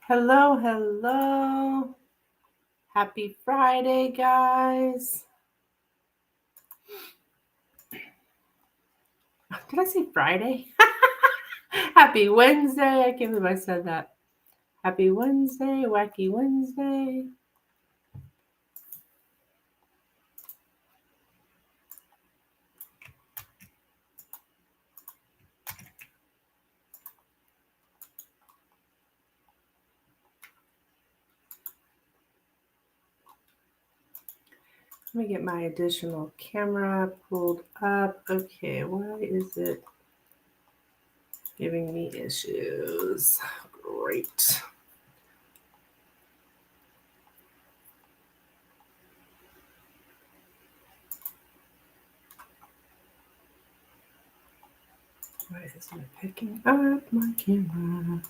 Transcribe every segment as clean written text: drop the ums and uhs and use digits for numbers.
Hello, hello. Happy Friday, guys. Did I say Friday? Happy Wednesday. I can't believe I said that. Happy Wednesday, wacky Wednesday. Let me get my additional camera pulled up. Okay, why is it giving me issues? Great. Why isn't it picking up my camera?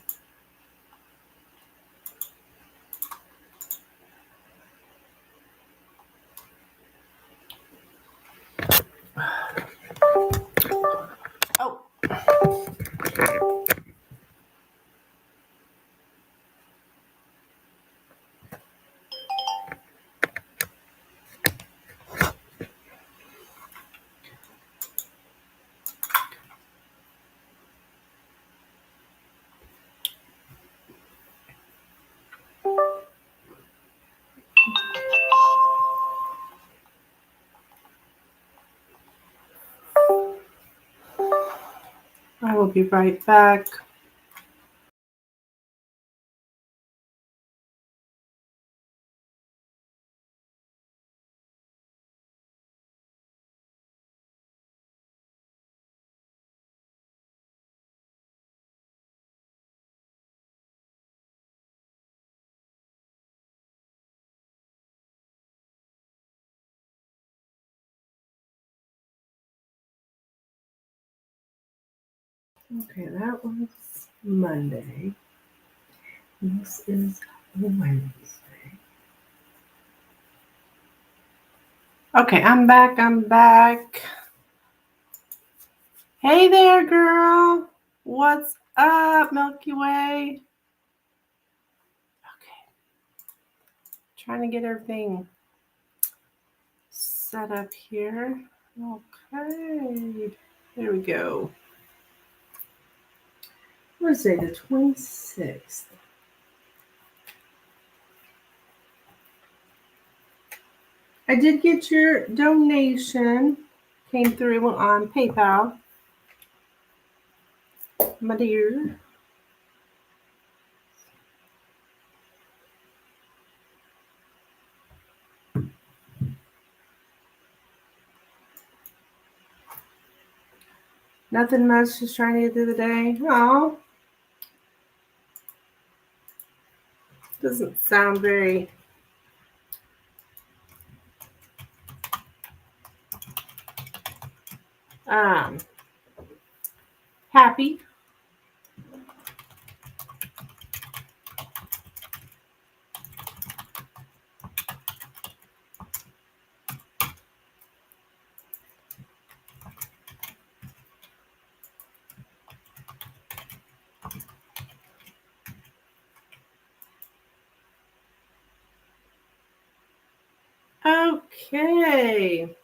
Oh. I will be right back. Okay, that was Monday. This is Wednesday. Okay, I'm back. Hey there, girl. What's up, Milky Way? Okay. Trying to get everything set up here. Okay. There we go. Wednesday the 26th. I did get your donation. Came through on PayPal. My dear. Nothing much, just trying to get through the day. Oh. Doesn't sound very happy. Okay.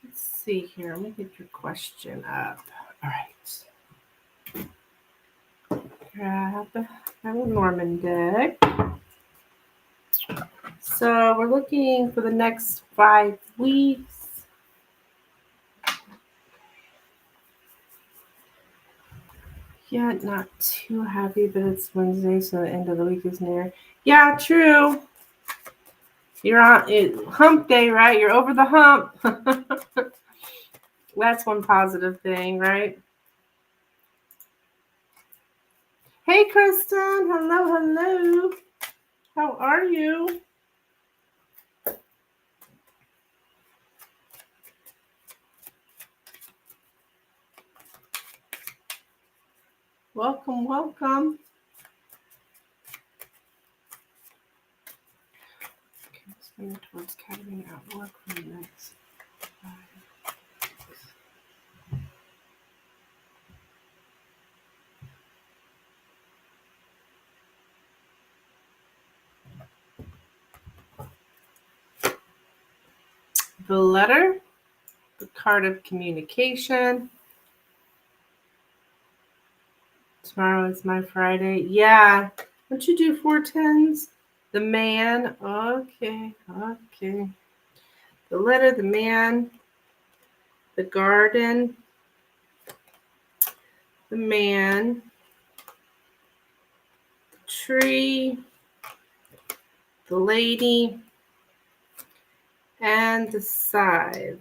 Let's see here. Let me get your question up. All right. Grab the Lenormand deck. So we're looking for the next 5 weeks. Yeah, not too happy, but it's Wednesday, so the end of the week is near. Yeah, true. You're on hump day, right? You're over the hump. That's one positive thing, right? Hey, Kristen. Hello. How are you? Welcome. Okay, I'm spending towards carrying out work for the next 5 weeks. the letter, the card of communication. Tomorrow is my Friday. Yeah. Don't you do 4 tens? The man. Okay. Okay. The letter, the man, the garden, the man, the tree, the lady, and the scythe.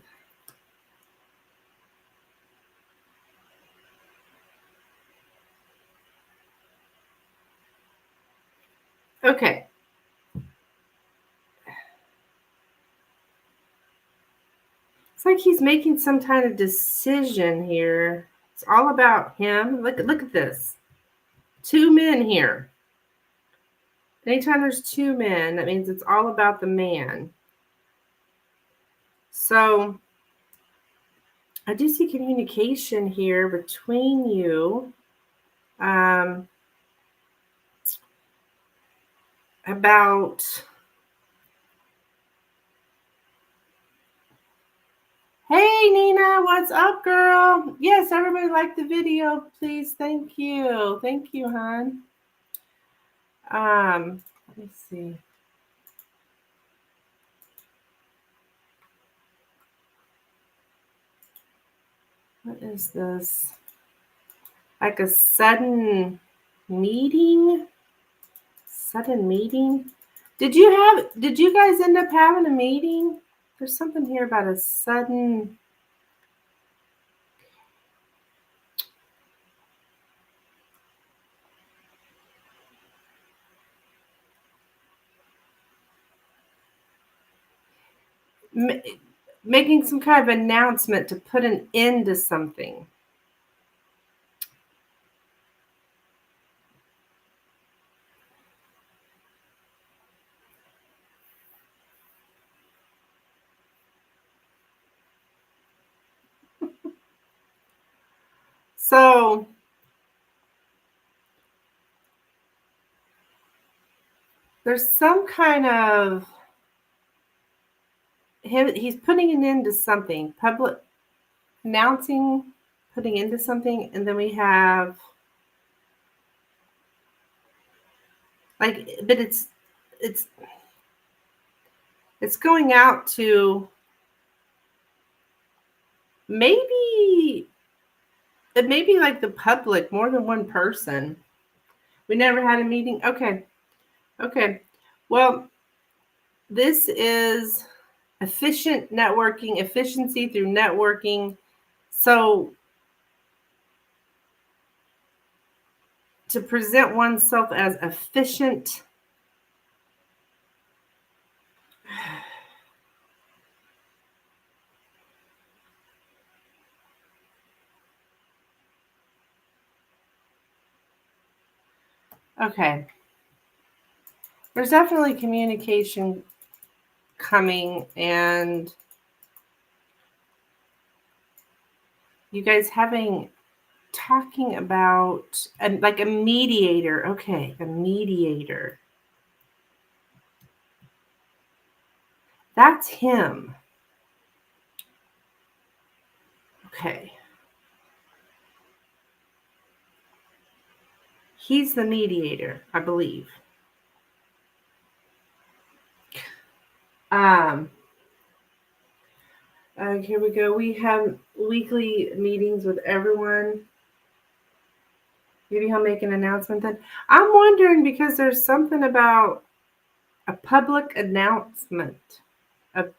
Okay. It's like he's making some kind of decision here. It's all about him. Look at this. 2 men here. Anytime there's 2 men, that means it's all about the man. So I do see communication here between you about Hey Nina, what's up, girl? Yes, everybody liked the video, please. Thank you. Thank you, hon. Let me see. What is this? Like a sudden meeting? Sudden meeting? Did you guys end up having a meeting? There's something here about a sudden making some kind of announcement to put an end to something. So there's some kind of he's putting an end to something, public announcing, putting into something, and then we have but it's going out to maybe like the public, more than one person. We never had a meeting. Okay. Well, this is efficient networking, efficiency through networking. So to present oneself as efficient, okay. There's definitely communication coming, and you guys talking about like a mediator. Okay, a mediator. That's him. Okay. He's the mediator, I believe. Here we go. We have weekly meetings with everyone. Maybe he'll make an announcement then. I'm wondering because there's something about a public announcement of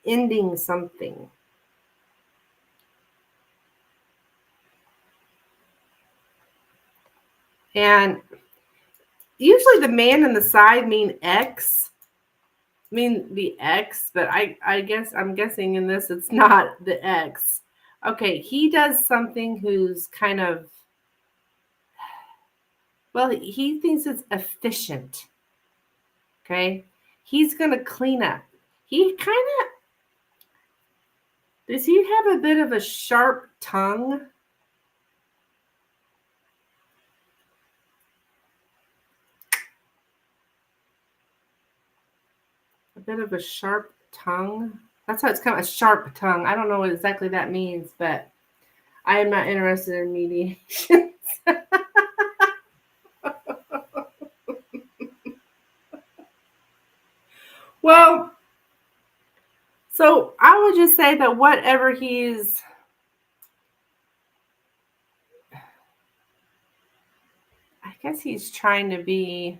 ending something. And usually the man and the side mean X. Mean the X, but I guess I'm guessing in this it's not the X. Okay, he does something who's kind of, well, he thinks it's efficient. Okay, he's gonna clean up. He kind of, does he have a bit of a sharp tongue? A bit of a sharp tongue. That's how it's kind of a sharp tongue. I don't know what exactly that means, but I am not interested in mediation. Well, so I would just say that whatever I guess he's trying to be,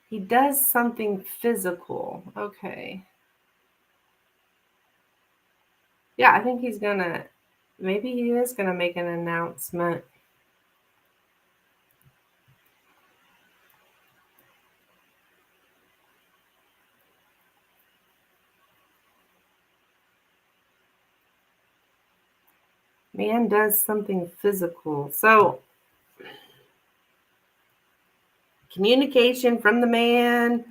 he does something physical. Okay. Yeah, I think maybe he is gonna make an announcement. Man does something physical. So communication from the man.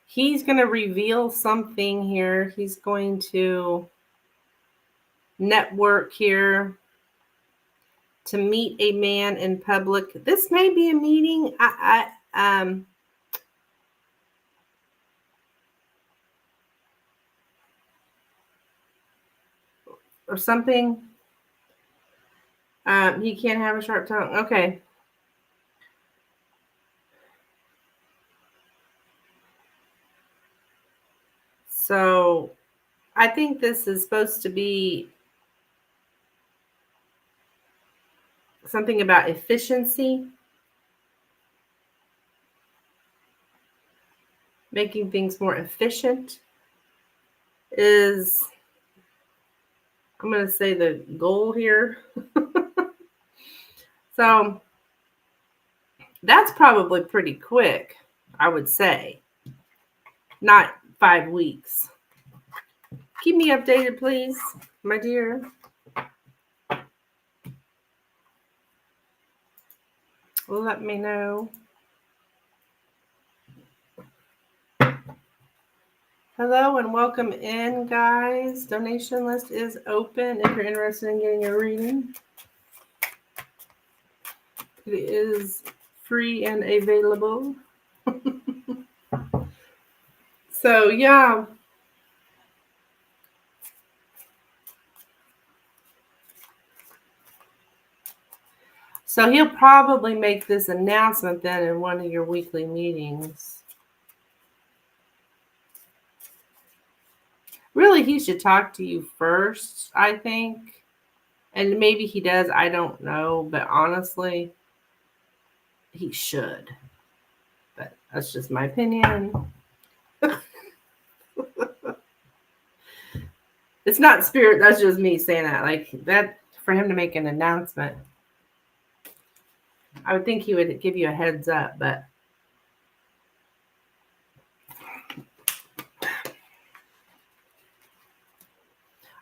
He's going to reveal something here. He's going to network here to meet a man in public. This may be a meeting. Or something. He can't have a sharp tongue. Okay. So I think this is supposed to be something about efficiency, making things more efficient is, I'm going to say, the goal here. So that's probably pretty quick, I would say. Not 5 weeks. Keep me updated, please, my dear. Let me know. Hello and welcome in, guys. Donation list is open if you're interested in getting a reading. It is free and available. So, yeah. So he'll probably make this announcement then in one of your weekly meetings. Really, he should talk to you first, I think. And maybe he does, I don't know. But honestly, he should. But that's just my opinion. It's not spirit, that's just me saying that. Like that, for him to make an announcement, I would think he would give you a heads up, but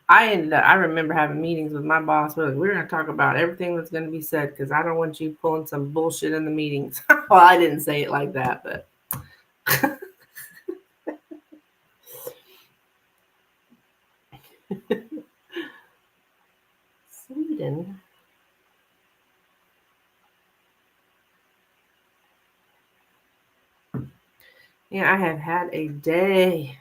I remember having meetings with my boss. We're going to talk about everything that's going to be said because I don't want you pulling some bullshit in the meetings. Well, I didn't say it like that, but Sweden. Yeah, I have had a day.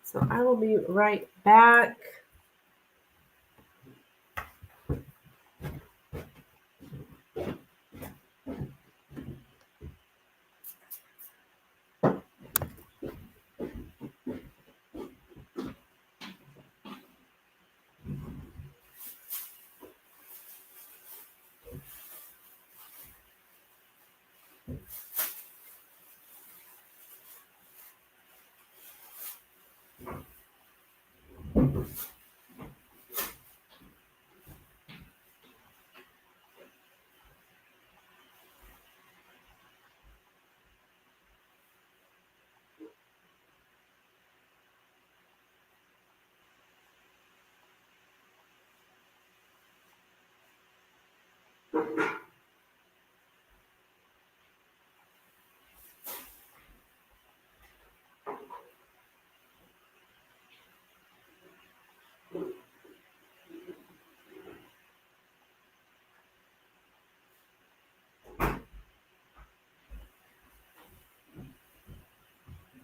So I will be right back.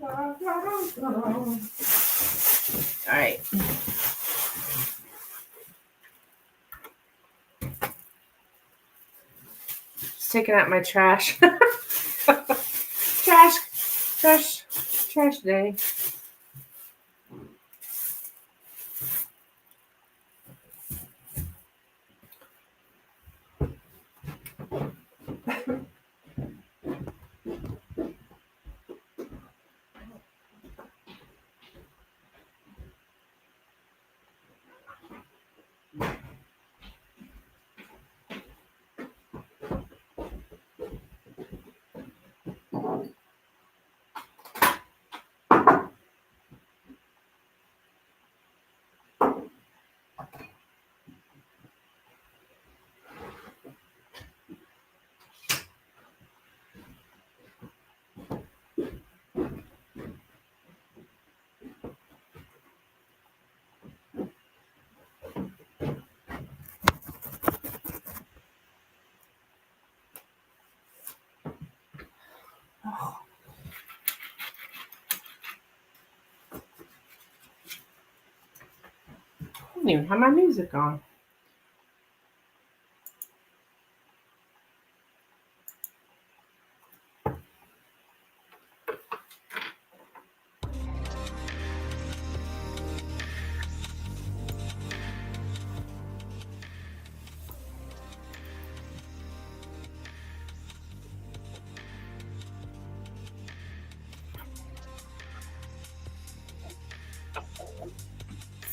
All right. Just taking out my trash. Trash day. Oh. I don't even have my music on.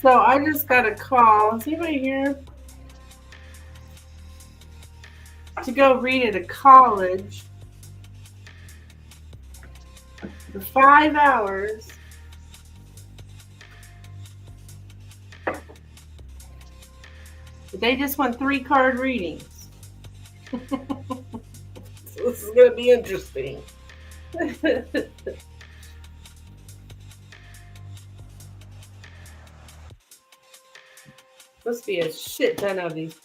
So I just got a call. Is anybody here? To go read at a college for 5 hours. But they just want 3-card readings. So this is going to be interesting. Must be a shit ton of these,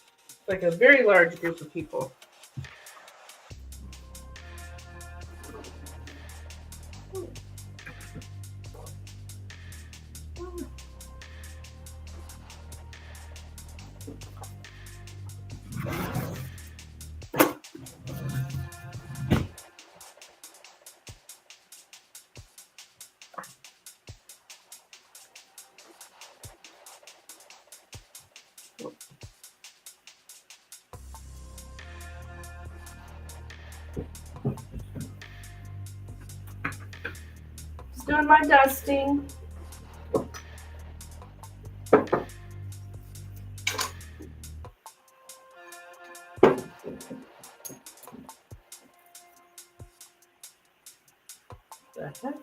like a very large group of people. Just doing my dusting. The heck?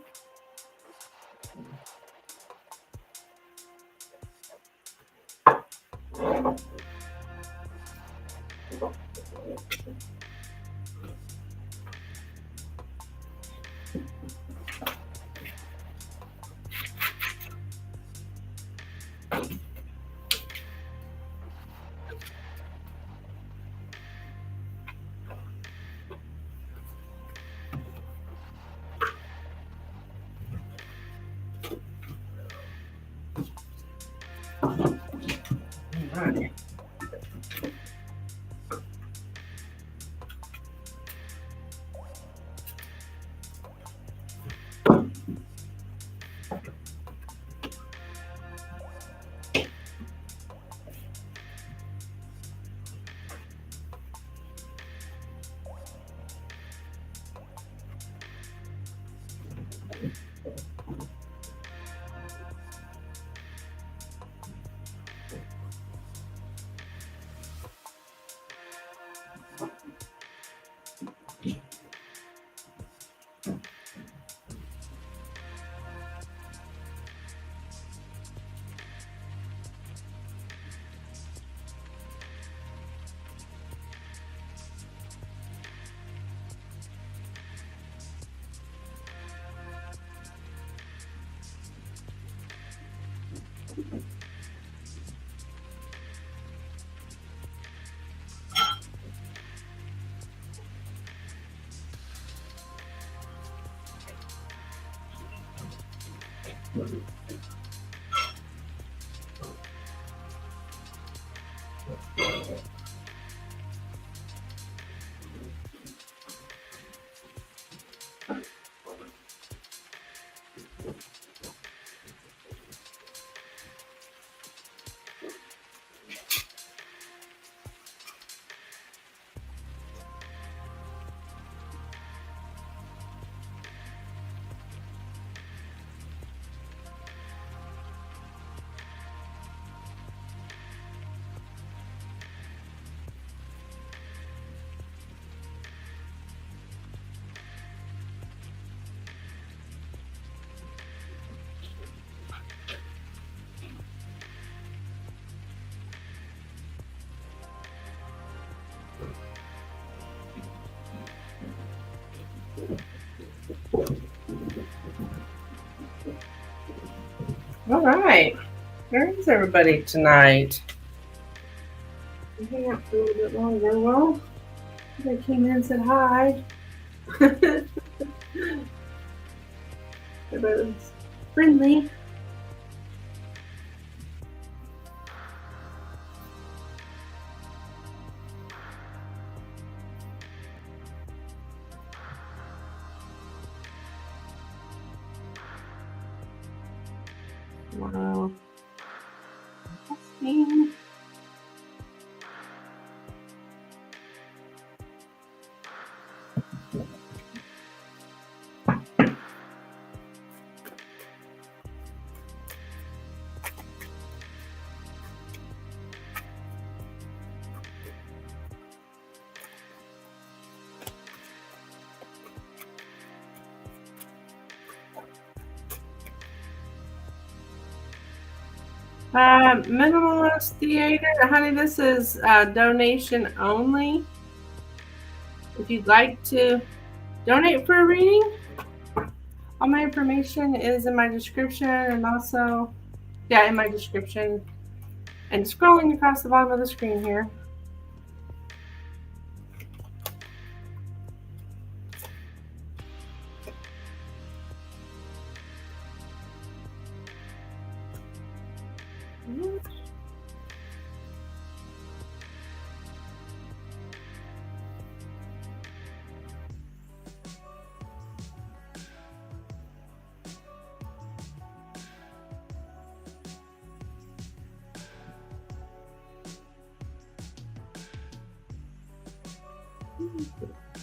Right. All right. Where is everybody tonight? I'm hanging out for a little bit longer. Well, they came in and said hi. Everybody was friendly. Wow. Testing. Minimalist Theater, honey, this is donation only. If you'd like to donate for a reading, all my information is in my description and also, in my description and scrolling across the bottom of the screen here.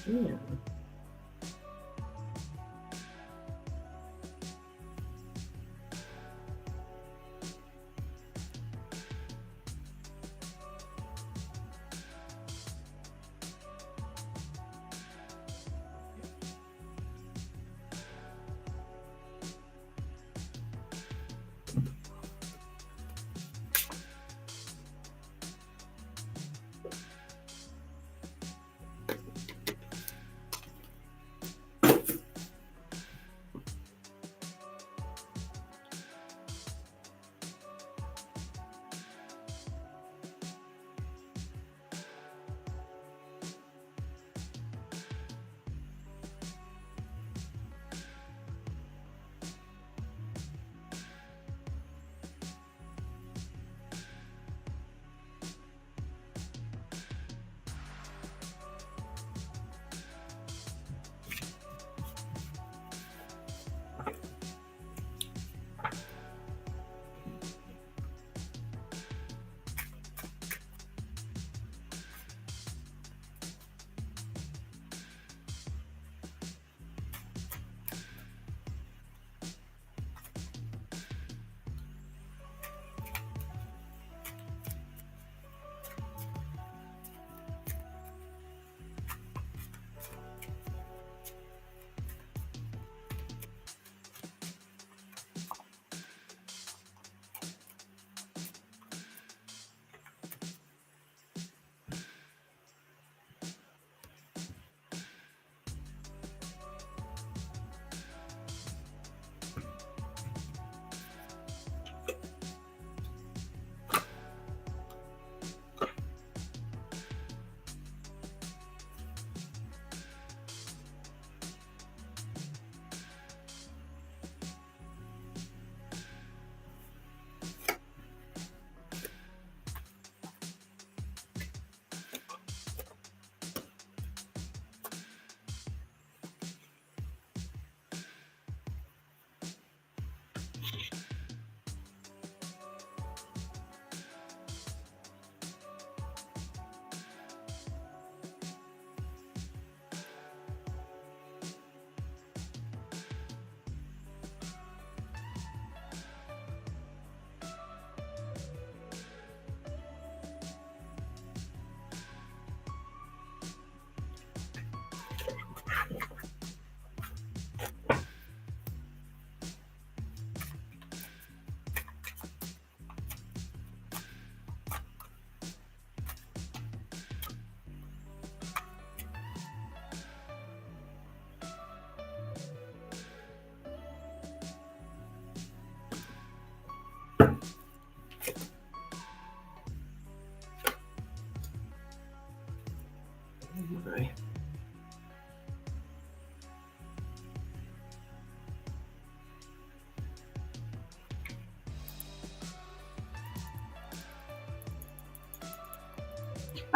Yeah.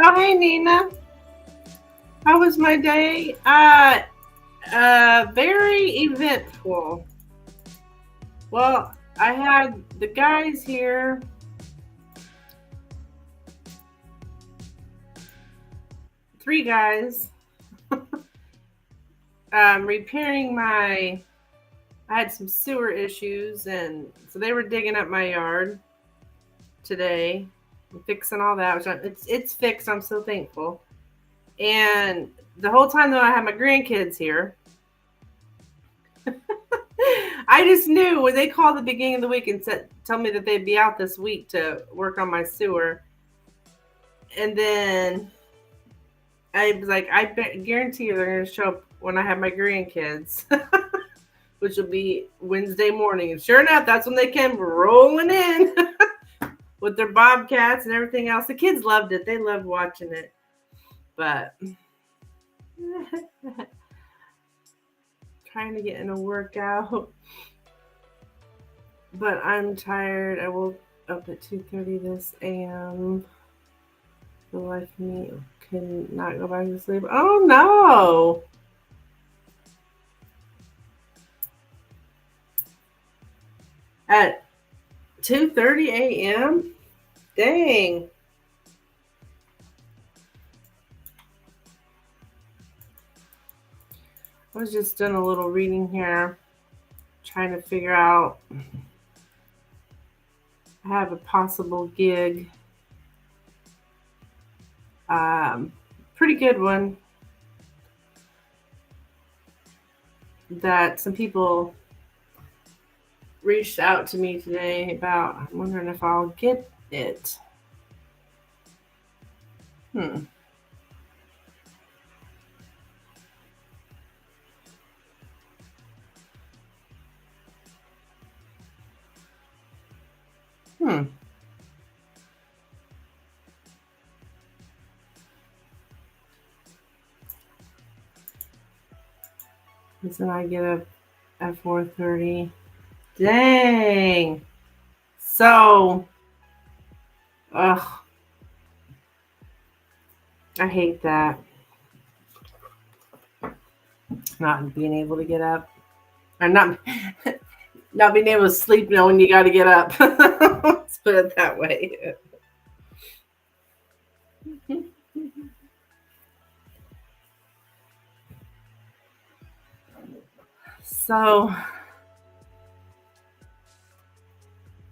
Oh, hey, Nina. How was my day? Very eventful. Well, I had the guys here. 3 guys. Repairing my. I had some sewer issues, and so they were digging up my yard today, and fixing all that. It's fixed. I'm so thankful. And the whole time though, I had my grandkids here. I just knew when they called the beginning of the week and tell me that they'd be out this week to work on my sewer. And then I was like, guarantee you they're going to show up when I have my grandkids, which will be Wednesday morning. And sure enough, that's when they came rolling in with their bobcats and everything else. The kids loved it. They loved watching it. But trying to get in a workout. But I'm tired. I woke up at 2:30 this a.m. The life of me could not go back to sleep. Oh no! At 2:30 a.m.? Dang. I was just doing a little reading here, trying to figure out. I have a possible gig. Pretty good one that some people reached out to me today about. I'm wondering if I'll get it. Hmm. Because then I get up at 4:30. Dang. So, ugh. I hate that. Not being able to get up. Or not not being able to sleep knowing you gotta get up. Let's put it that way. So,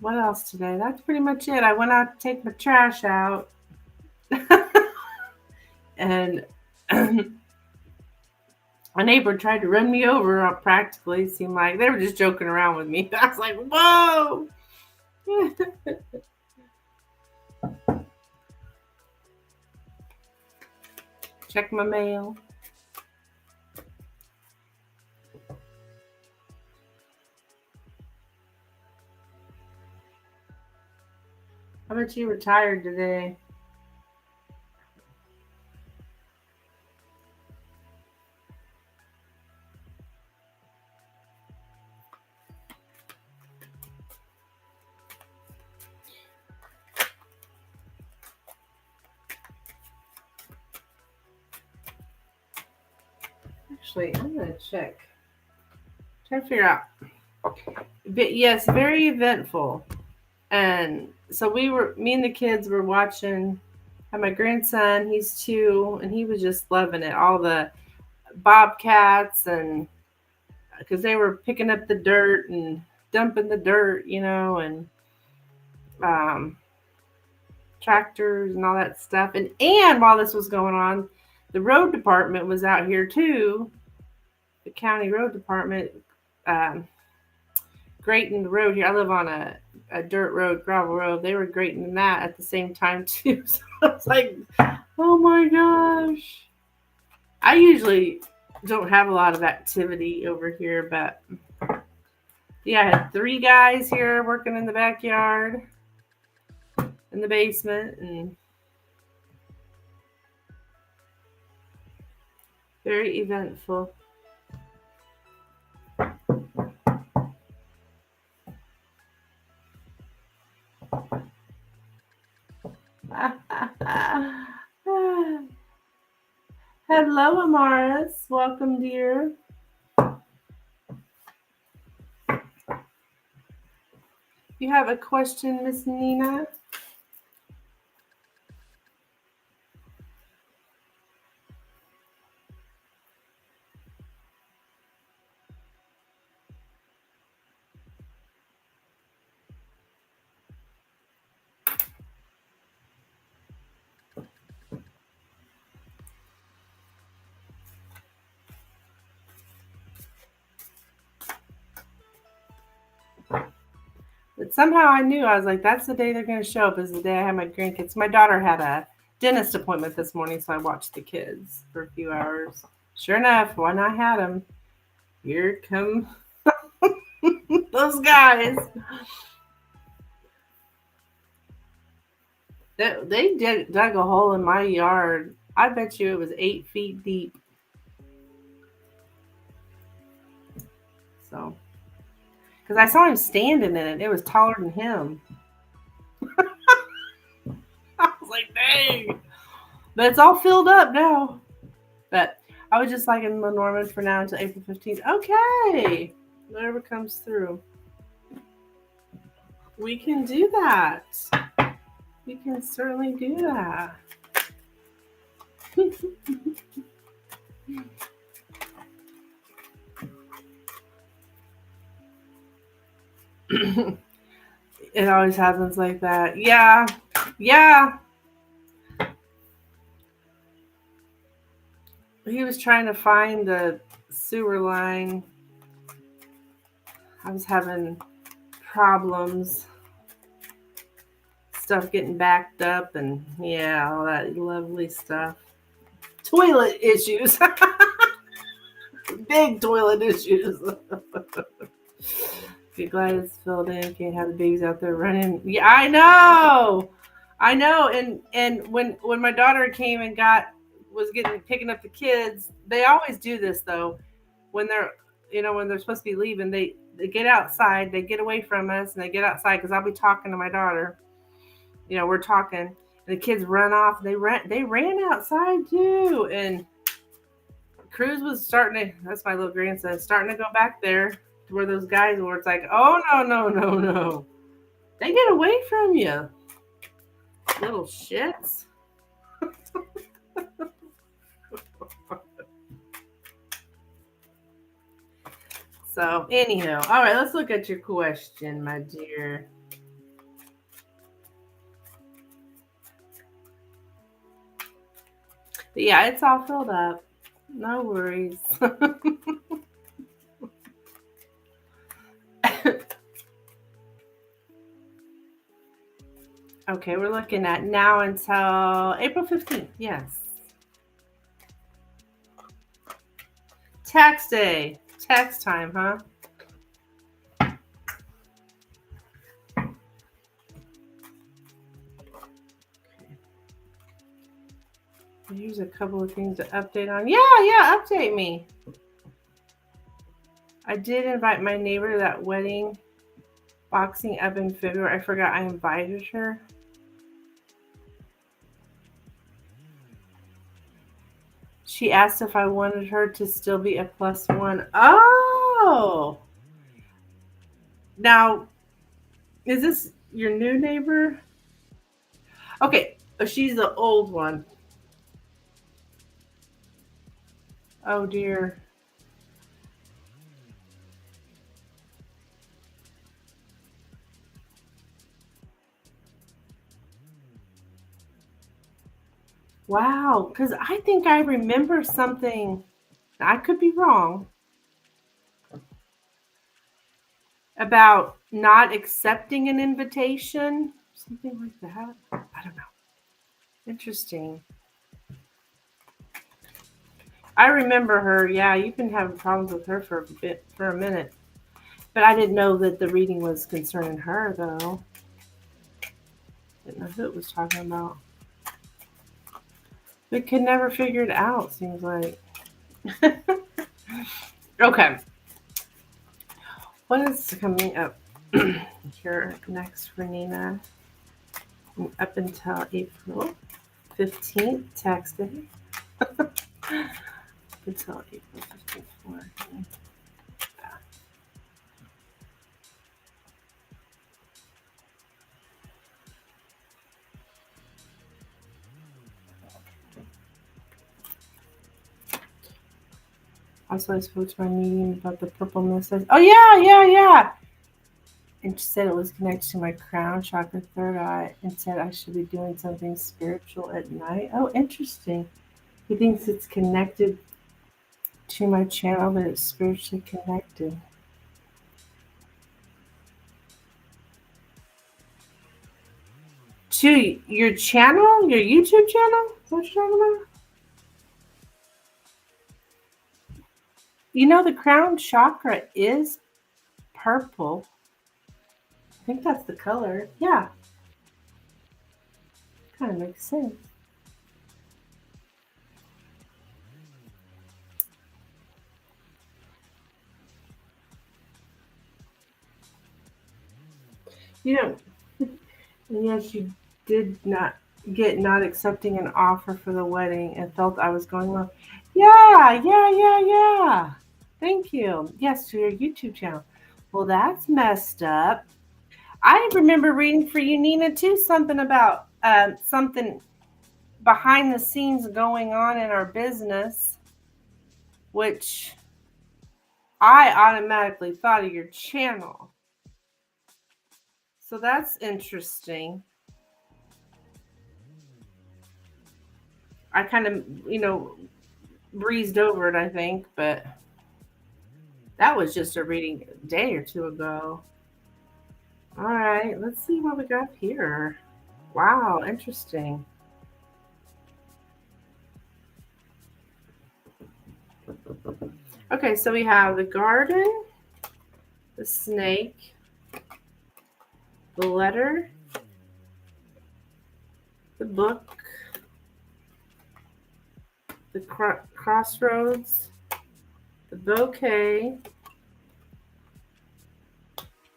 what else today? That's pretty much it. I went out to take my trash out. And my neighbor tried to run me over practically. It seemed like they were just joking around with me. I was like, whoa! Check my mail. How about you retired today? Actually, I'm going to check. Try to figure out. But yes, very eventful. And so me and the kids were watching. And my grandson, he's 2, and he was just loving it. All the bobcats, and because they were picking up the dirt and dumping the dirt, and tractors and all that stuff. And while this was going on, the road department was out here too. The county road department grading the road here. I live on a dirt road, gravel road. They were grading that at the same time too. So I was like, oh my gosh. I usually don't have a lot of activity over here, but yeah, I had 3 guys here working in the backyard, in the basement, and very eventful. Hello, Amaris. Welcome, dear. You have a question, Miss Nina? But somehow I knew. I was like, that's the day they're going to show up, is the day I have my grandkids. My daughter had a dentist appointment this morning, so I watched the kids for a few hours. Sure enough, when I had them, here come those guys. They dug a hole in my yard. I bet you it was 8 feet deep. So, because I saw him standing in it, it was taller than him. I was like, dang. But it's all filled up now. But I was just like in Lenormand for now until April 15th. Okay. Whatever comes through. We can do that. We can certainly do that. It always happens like that. Yeah. Yeah. He was trying to find the sewer line. I was having problems. Stuff getting backed up and yeah, all that lovely stuff. Toilet issues. Big toilet issues. Be glad it's filled in. Can't have the babies out there running. Yeah, I know. I know. And when my daughter came and was picking up the kids, they always do this though. When they're supposed to be leaving, they get outside, they get away from us, and they get outside because I'll be talking to my daughter. We're talking, and the kids run off. They ran outside too, and Cruz was starting to. That's my little grandson starting to go back there to where those guys were. It's like, oh no, they get away from you, little shits. So anyhow, all right, let's look at your question, my dear. But yeah, it's all filled up. No worries. Okay, we're looking at now until April 15th. Yes. Tax day. Tax time, huh? Here's a couple of things to update on. Yeah, update me. I did invite my neighbor to that wedding boxing up in February. I forgot I invited her. She asked if I wanted her to still be a +1. Oh! Now, is this your new neighbor? Okay, she's the old one. Oh dear. Wow, because I think I remember something. I could be wrong about not accepting an invitation, something like that. I don't know. Interesting. I remember her. Yeah, you've been having problems with her for a minute. But I didn't know that the reading was concerning her, though. Didn't know who it was talking about. We could never figure it out, seems like. Okay. What is coming up here next for Nina? Up until April 15th, tax day. Until April 54. Also, I spoke to my medium about the purple mist. Oh, yeah. And she said it was connected to my crown chakra, third eye, and said I should be doing something spiritual at night. Oh, interesting. He thinks it's connected to my channel, but it's spiritually connected. To your channel? Your YouTube channel? Is that what you're talking about? You know, the crown chakra is purple. I think that's the color. Yeah. Kind of makes sense. You know, and yes, you did not accepting an offer for the wedding and felt I was going well. Yeah. Thank you. Yes, to your YouTube channel. Well, that's messed up. I remember reading for you, Nina, too, something about something behind the scenes going on in our business, which I automatically thought of your channel. So that's interesting. I kind of, breezed over it, I think, but that was just a reading a day or two ago. All right, let's see what we got here. Wow, interesting. Okay, so we have the garden, the snake, the letter, the book, the crossroads, the bouquet,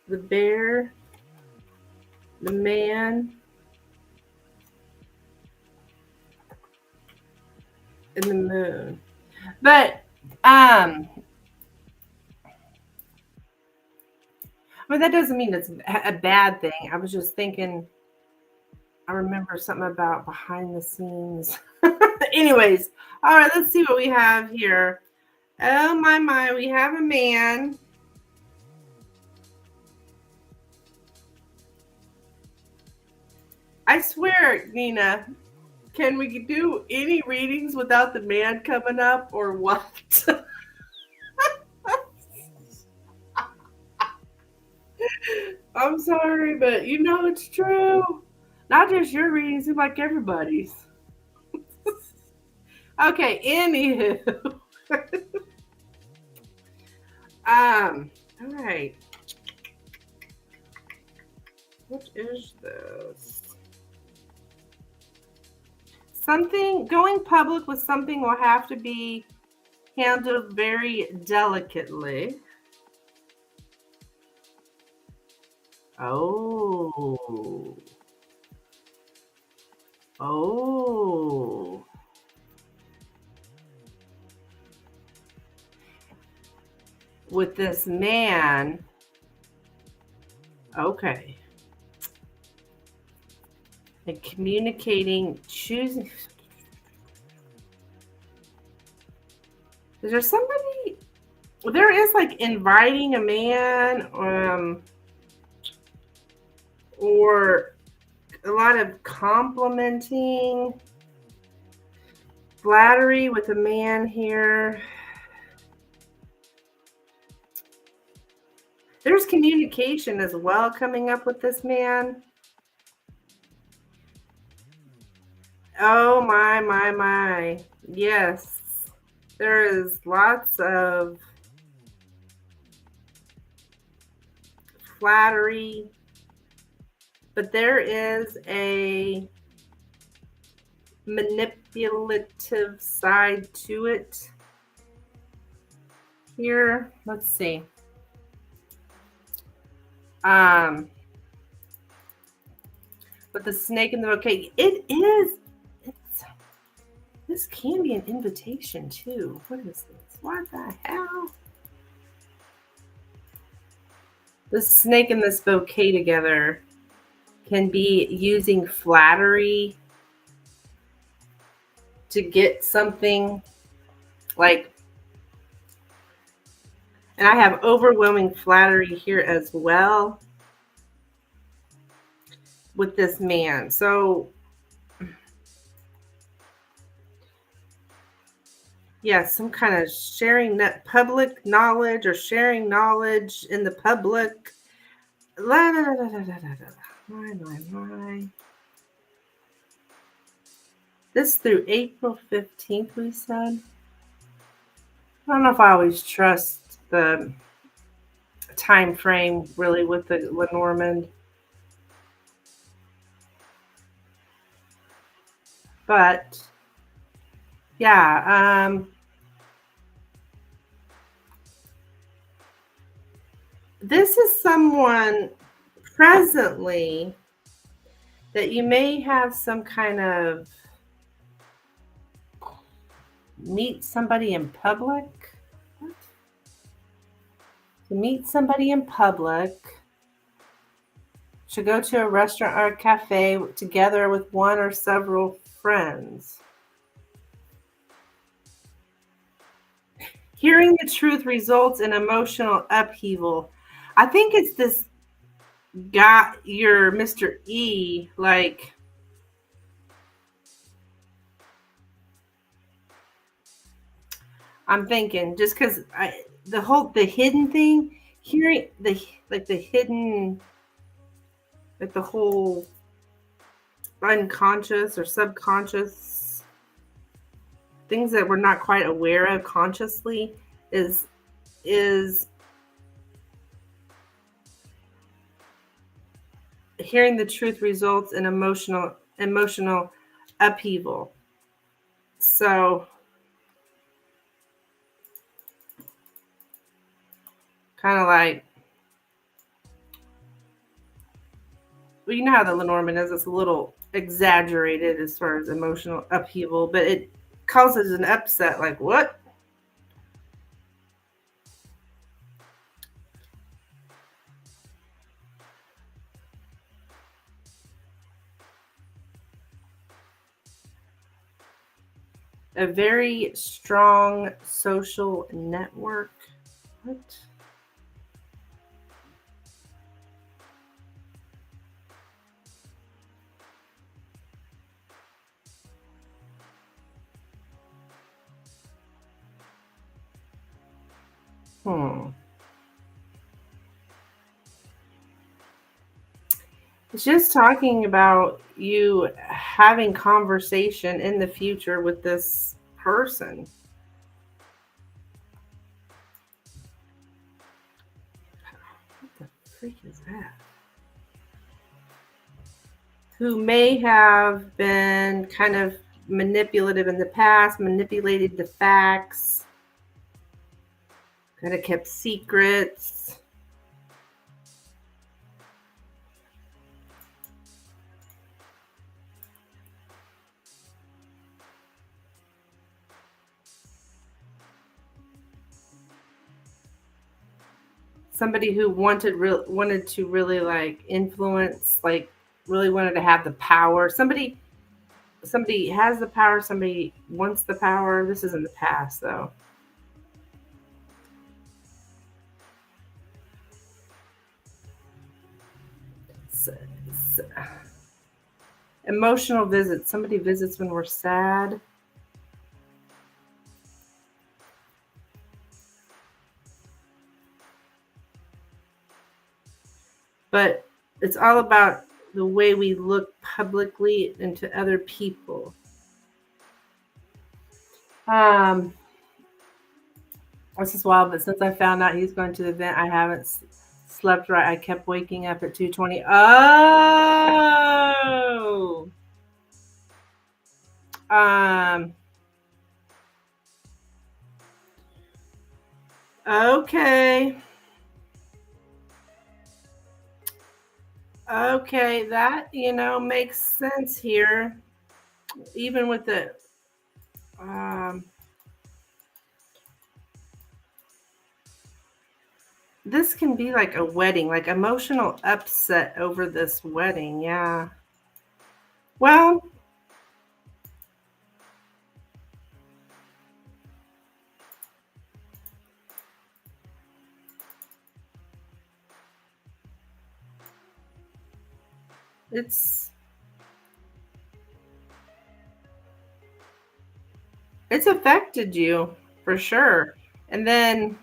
the bear, the man, and the moon. But that doesn't mean it's a bad thing. I was just thinking, I remember something about behind the scenes. Anyways, all right, let's see what we have here. Oh my, we have a man. I swear, Nina, can we do any readings without the man coming up or what? I'm sorry, but it's true. Not just your readings, it's like everybody's. Okay, anywho. All right. What is this? Something going public with something will have to be handled very delicately. Oh. With this man. Okay. And communicating, choosing. Is there somebody? There is like inviting a man, or a lot of complimenting, flattery with a man here. There's communication as well coming up with this man. Oh my. Yes. There is lots of flattery, but there is a manipulative side to it here. Let's see. But the snake in the bouquet, it's This can be an invitation too. What is this? What the hell? The snake and this bouquet together can be using flattery to get something like, and I have overwhelming flattery here as well with this man. So yeah, some kind of sharing that public knowledge or sharing knowledge in the public. La, da, da, da, da, da, da, da. My. This through April 15th, we said. I don't know if I always trust the time frame really with the Lenormand. But yeah, this is someone presently that you may have some kind of meet somebody in public. What? To meet somebody in public, to go to a restaurant or a cafe together with one or several friends. Hearing the truth results in emotional upheaval. I think it's this guy, your Mr. E, like, I'm thinking just because the hidden thing, hearing the hidden, like the whole unconscious or subconscious things that we're not quite aware of consciously is hearing the truth results in emotional upheaval. So kind of like, well, you know how the Lenormand is, it's a little exaggerated as far as emotional upheaval, but it causes an upset. Like, what? A very strong social network. What? It's just talking about you having conversation in the future with this person. What the freak is that? Who may have been kind of manipulative in the past, manipulated the facts, kind of kept secrets. Somebody who wanted to really like influence, like really wanted to have the power. Somebody has the power, somebody wants the power. This is in the past though. Emotional visits. Somebody visits when we're sad. But it's all about the way we look publicly into other people. This is wild, but since I found out he's going to the event, I haven't slept right. I kept waking up at 2:20. Oh. Okay. Okay, that makes sense here. Even with the This can be like a wedding, like emotional upset over this wedding. Yeah. Well, it's affected you for sure. And then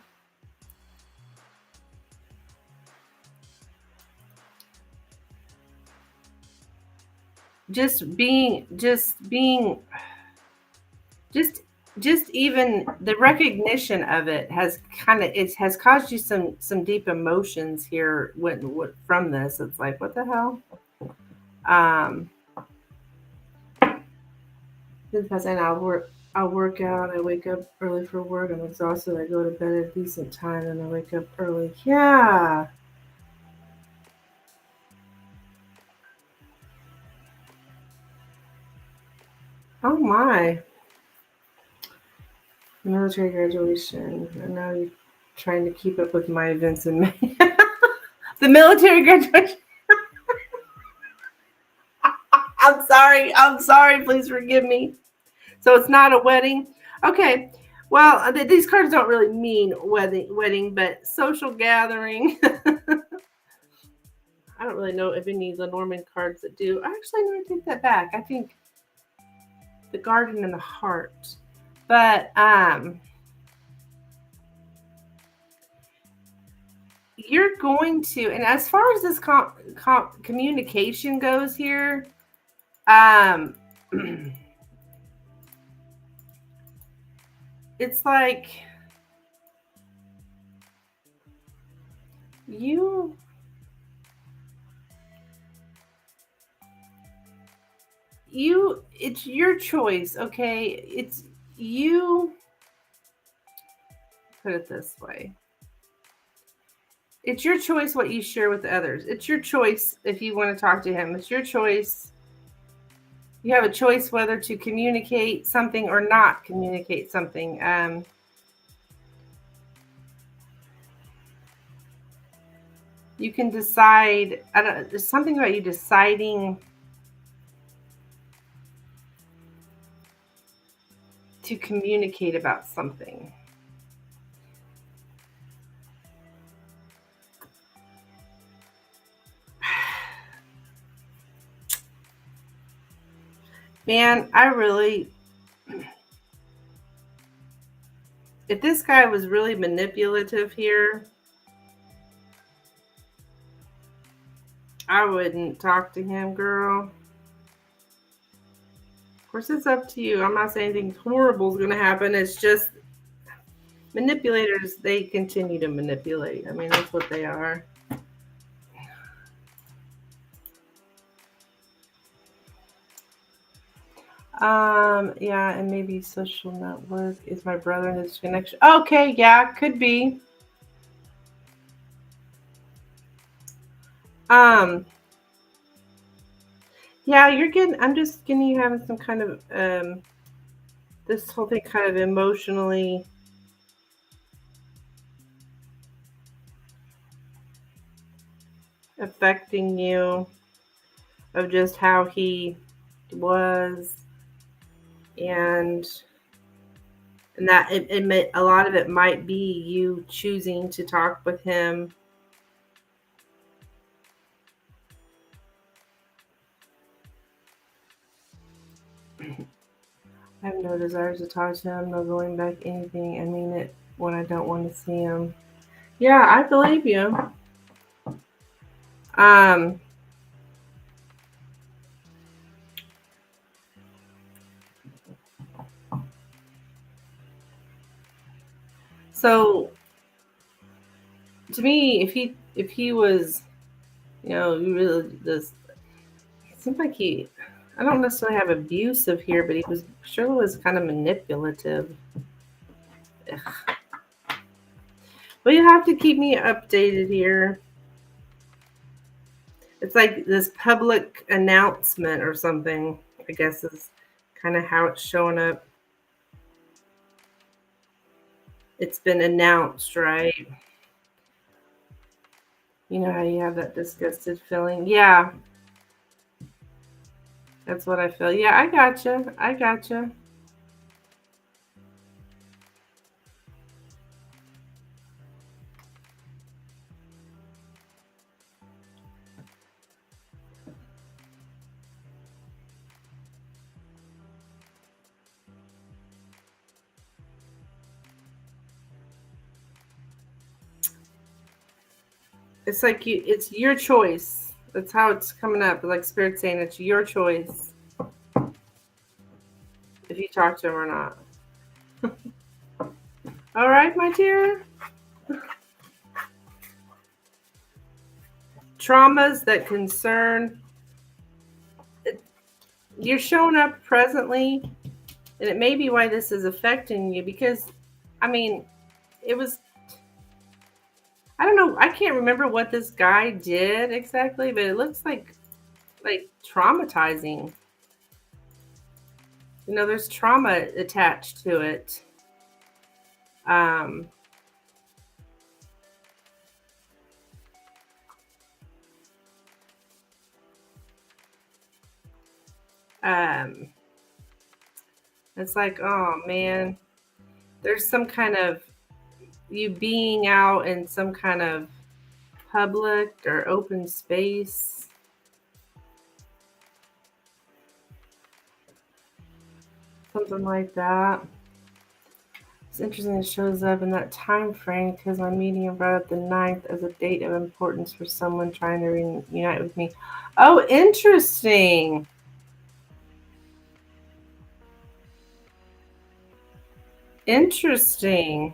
just being just even the recognition of it has it has caused you some deep emotions here from this. It's like, what the hell? Because I'll work out, I wake up early for work, I'm exhausted, I go to bed at a decent time, and I wake up early. Yeah. Oh my. Military graduation. And now you're trying to keep up with my events in May. The military graduation. I'm sorry. I'm sorry. Please forgive me. So it's not a wedding. Okay. Well, these cards don't really mean wedding, but social gathering. I don't really know if any Lenormand cards that do. Actually, no, I take that back. I think the garden and the heart. But you're going to, and as far as this communication goes here, it's like it's your choice, okay? It's you, put it this way. It's your choice what you share with others. It's your choice if you want to talk to him. It's your choice. You have a choice whether to communicate something or not communicate something. You can decide. There's something about you deciding to communicate about something. Man, if this guy was really manipulative here, I wouldn't talk to him, girl. Of course, it's up to you. I'm not saying anything horrible is going to happen. It's just manipulators, they continue to manipulate. I mean, that's what they are. Yeah, and maybe social network is my brother and his connection. Okay, yeah, could be. Yeah, I'm just getting you having some kind of, this whole thing kind of emotionally affecting you, of just how he was, and that a lot of it might be you choosing to talk with him. I have no desires to talk to him, no going back anything. I mean it when I don't want to see him. Yeah, I believe you. So to me, if he was, really this, it seems like I don't necessarily have abusive here, but he was kind of manipulative. Ugh. But you have to keep me updated here. It's like this public announcement or something, I guess, is kind of how it's showing up. It's been announced, right? You know how you have that disgusted feeling? Yeah, that's what I feel. Yeah, I gotcha. I gotcha. It's like it's your choice. That's how it's coming up. Like Spirit saying it's your choice if you talk to him or not. All right, my dear. Traumas that concern, you're showing up presently, and it may be why this is affecting you because, I mean, it was, I don't know, I can't remember what this guy did exactly, but it looks like traumatizing. You know, there's trauma attached to it. Um, um, it's like, oh man, there's some kind of you being out in some kind of public or open space, something like that. It's interesting it shows up in that time frame because my medium brought up the 9th as a date of importance for someone trying to reunite with me. Oh, interesting. Interesting.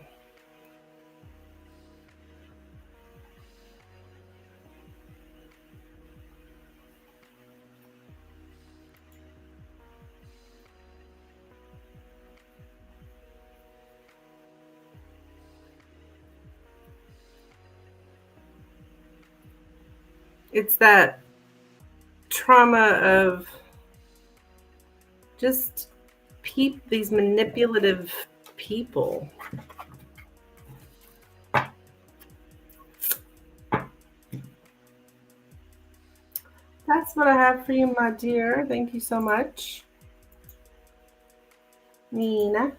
It's that trauma of just these manipulative people. That's what I have for you, my dear. Thank you so much, Nina.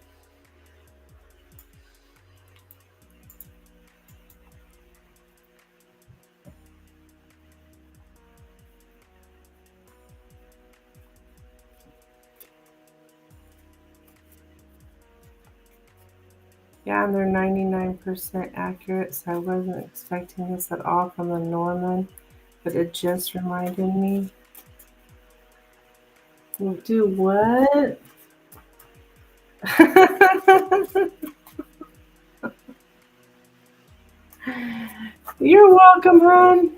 Yeah, and they're 99% accurate, so I wasn't expecting this at all from Lenormand, but it just reminded me. Do what? You're welcome, hon.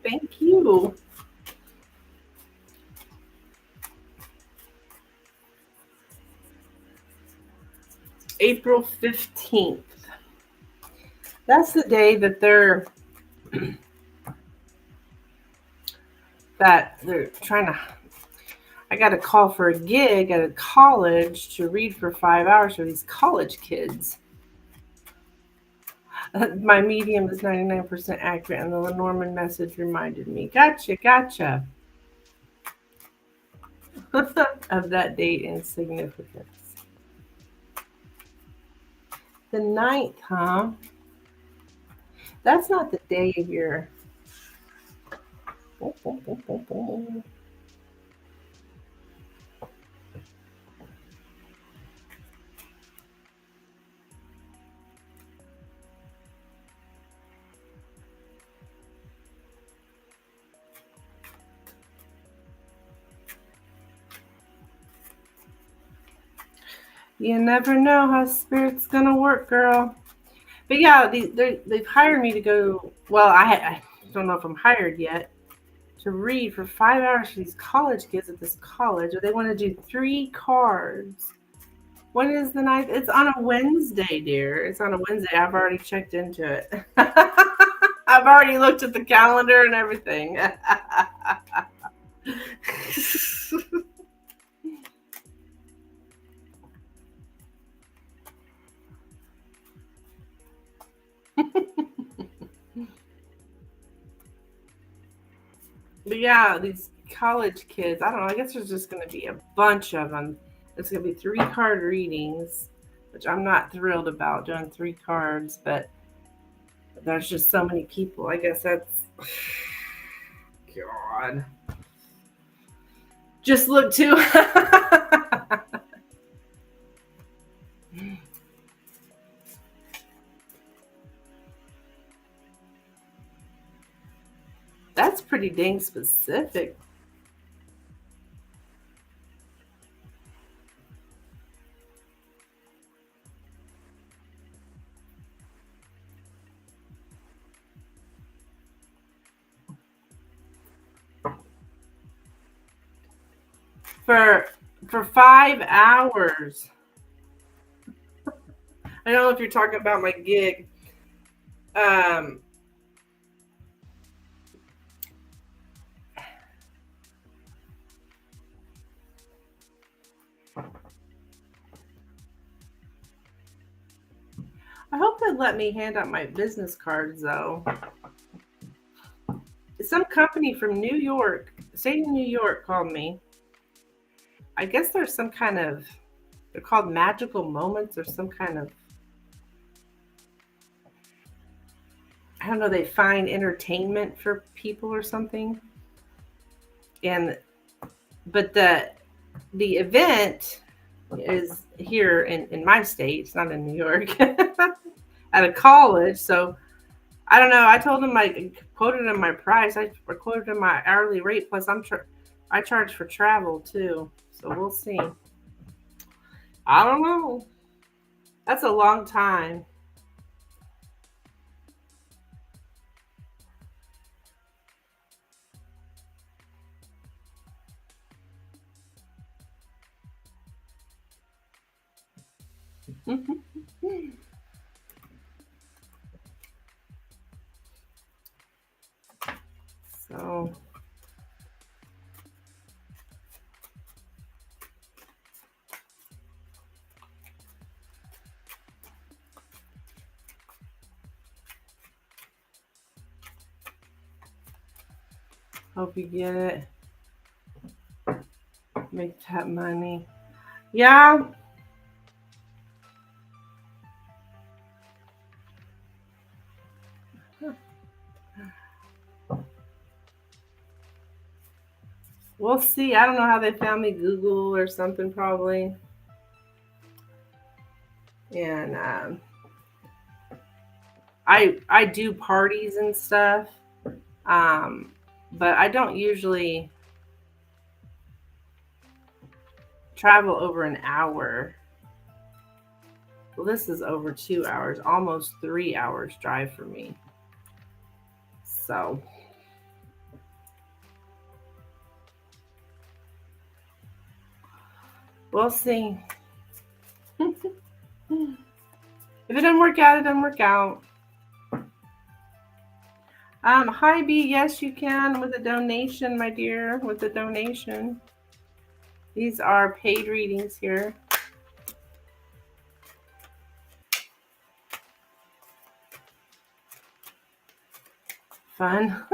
Thank you. April 15th. That's the day that they're trying to. I got a call for a gig at a college to read for 5 hours for these college kids. My medium is 99% accurate, and the Lenormand message reminded me. Gotcha, gotcha. Of that date and significance. The 9th, huh? That's not the day of your. You never know how spirit's gonna work, girl. But yeah, they've hired me to go. Well, don't know if I'm hired yet, to read for 5 hours for these college kids at this college. Or they want to do 3 cards. When is the night? It's on a Wednesday, dear. It's on a Wednesday. I've already checked into it. I've already looked at the calendar and everything. But yeah, these college kids, I don't know. I guess there's just going to be a bunch of them. It's going to be 3 card readings, which I'm not thrilled about doing 3 cards, but there's just so many people. I guess that's. God. Just look too. That's pretty dang specific. For 5 hours. I don't know if you're talking about my gig. Um, I hope they let me hand out my business cards though. Some company from New York, state of New York, called me. I guess there's some kind of, they're called magical moments or some kind of, I don't know, they find entertainment for people or something. But the event is here in my state. It's not in New York. At a college. So I don't know. I told him I quoted him my price. I quoted him my hourly rate. Plus I charge for travel too. So we'll see. I don't know. That's a long time. So hope you get it. Make that money. Yeah. We'll see. I don't know how they found me. Google or something probably. And I do parties and stuff. But I don't usually travel over an hour. Well, this is over 2 hours, almost 3 hours drive for me. So we'll see. If it doesn't work out, it doesn't work out. Hi B, yes you can with a donation, my dear, with a donation. These are paid readings here. Fun.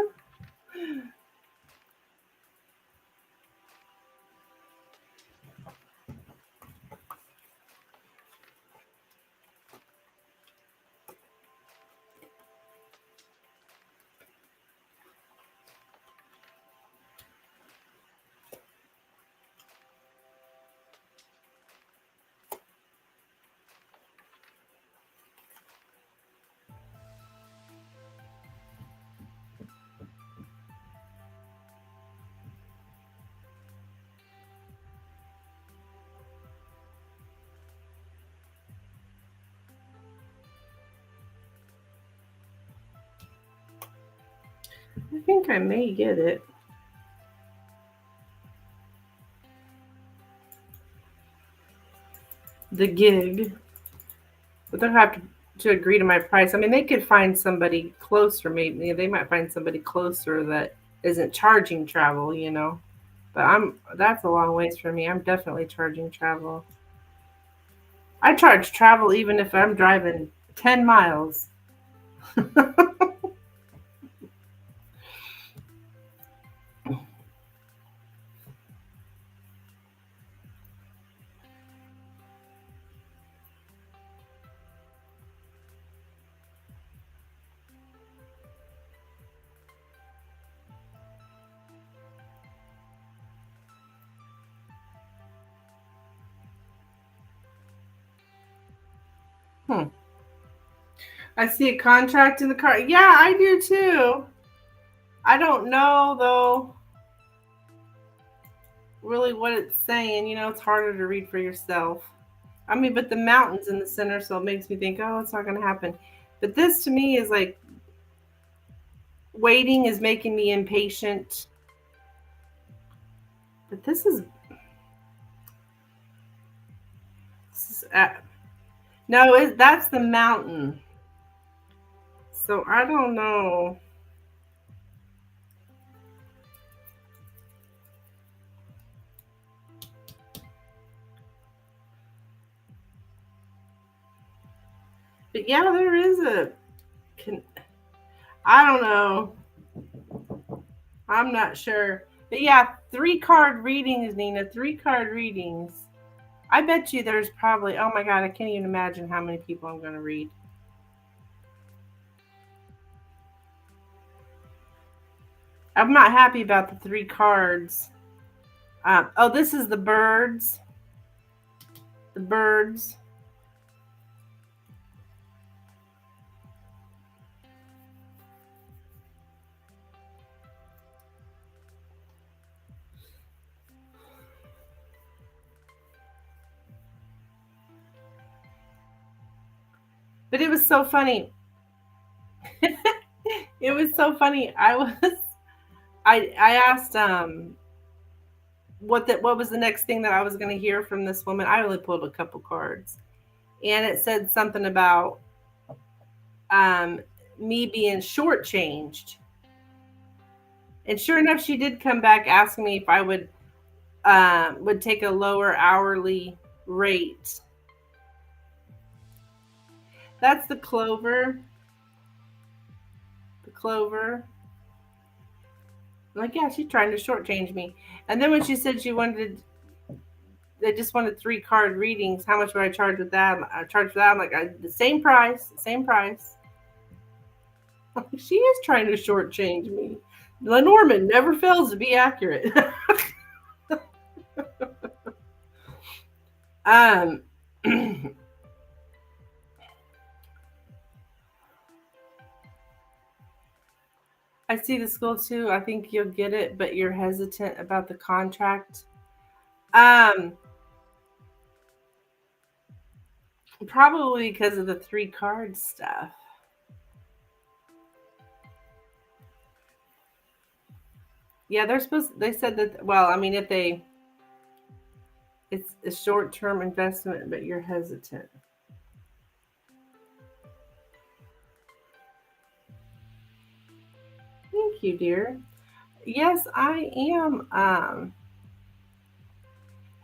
I think I may get it. The gig. But they'll have to agree to my price. I mean, they could find somebody closer. Maybe they might find somebody closer that isn't charging travel, you know. But that's a long ways for me. I'm definitely charging travel. I charge travel even if I'm driving 10 miles. Hmm. I see a contract in the car. Yeah, I do too. I don't know though really what it's saying. You know, it's harder to read for yourself. I mean, but the mountain's in the center, so it makes me think, oh, it's not going to happen. But this to me is like waiting is making me impatient. But this is no, that's the mountain. So I don't know. But yeah, there is a. I don't know. I'm not sure. But yeah, 3 card readings, Nina. 3 card readings. I bet you there's probably, oh my God, I can't even imagine how many people I'm going to read. I'm not happy about the 3 cards. Oh, this is the birds. The birds. But it was so funny. It was so funny. I asked what was the next thing that I was going to hear from this woman. I only pulled a couple cards, and it said something about um me being shortchanged. And sure enough, she did come back asking me if I would take a lower hourly rate. That's the clover. The clover. I'm like, yeah, she's trying to shortchange me. And then when she said they just wanted 3 card readings. How much would I charge with that? I charge for that. I'm like, the same price, same price. She is trying to shortchange me. Lenormand never fails to be accurate. um, I see the school too. I think you'll get it, but you're hesitant about the contract. Um, Probably because of the 3 card stuff. Yeah, they said that, well, I mean, it's a short term investment, but you're hesitant. Thank you, dear. Yes, I am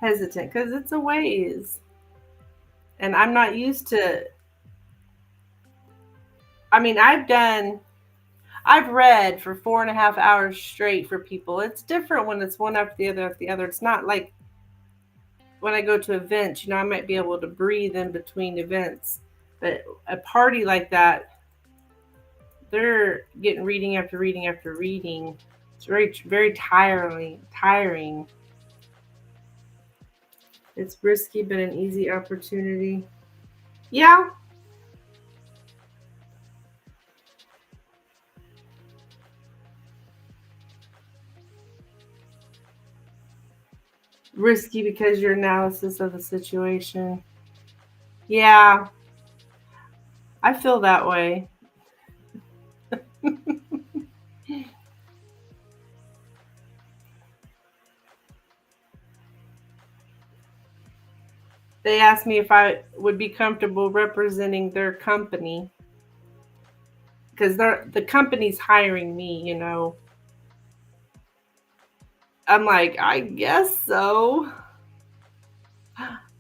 hesitant because it's a ways. And I'm not used to, I mean, I've read for 4.5 hours straight for people. It's different when it's one after the other after the other. It's not like when I go to events, I might be able to breathe in between events. But a party like that, they're getting reading after reading after reading. It's very tiring. It's risky, but an easy opportunity. Yeah, risky because your analysis of the situation. Yeah, I feel that way. They asked me if I would be comfortable representing their company because the company's hiring me, you know. I'm like, I guess so.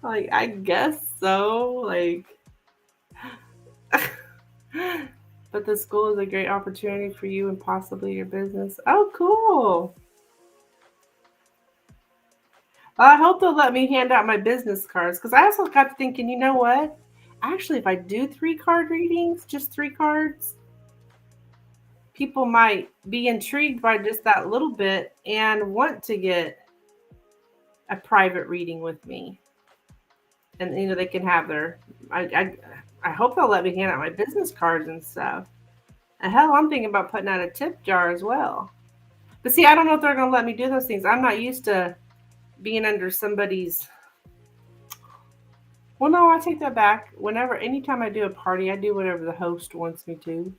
Like, I guess so. Like, but the school is a great opportunity for you and possibly your business. Oh, cool. Well, I hope they'll let me hand out my business cards because I also got thinking, you know what? Actually, if I do 3-card readings, just 3 cards, people might be intrigued by just that little bit and want to get a private reading with me. And you know, they can have their I hope they'll let me hand out my business cards and stuff. And hell, I'm thinking about putting out a tip jar as well. But see, I don't know if they're gonna let me do those things. I'm not used to being under somebody's. Well, no, I take that back. Anytime I do a party, I do whatever the host wants me to.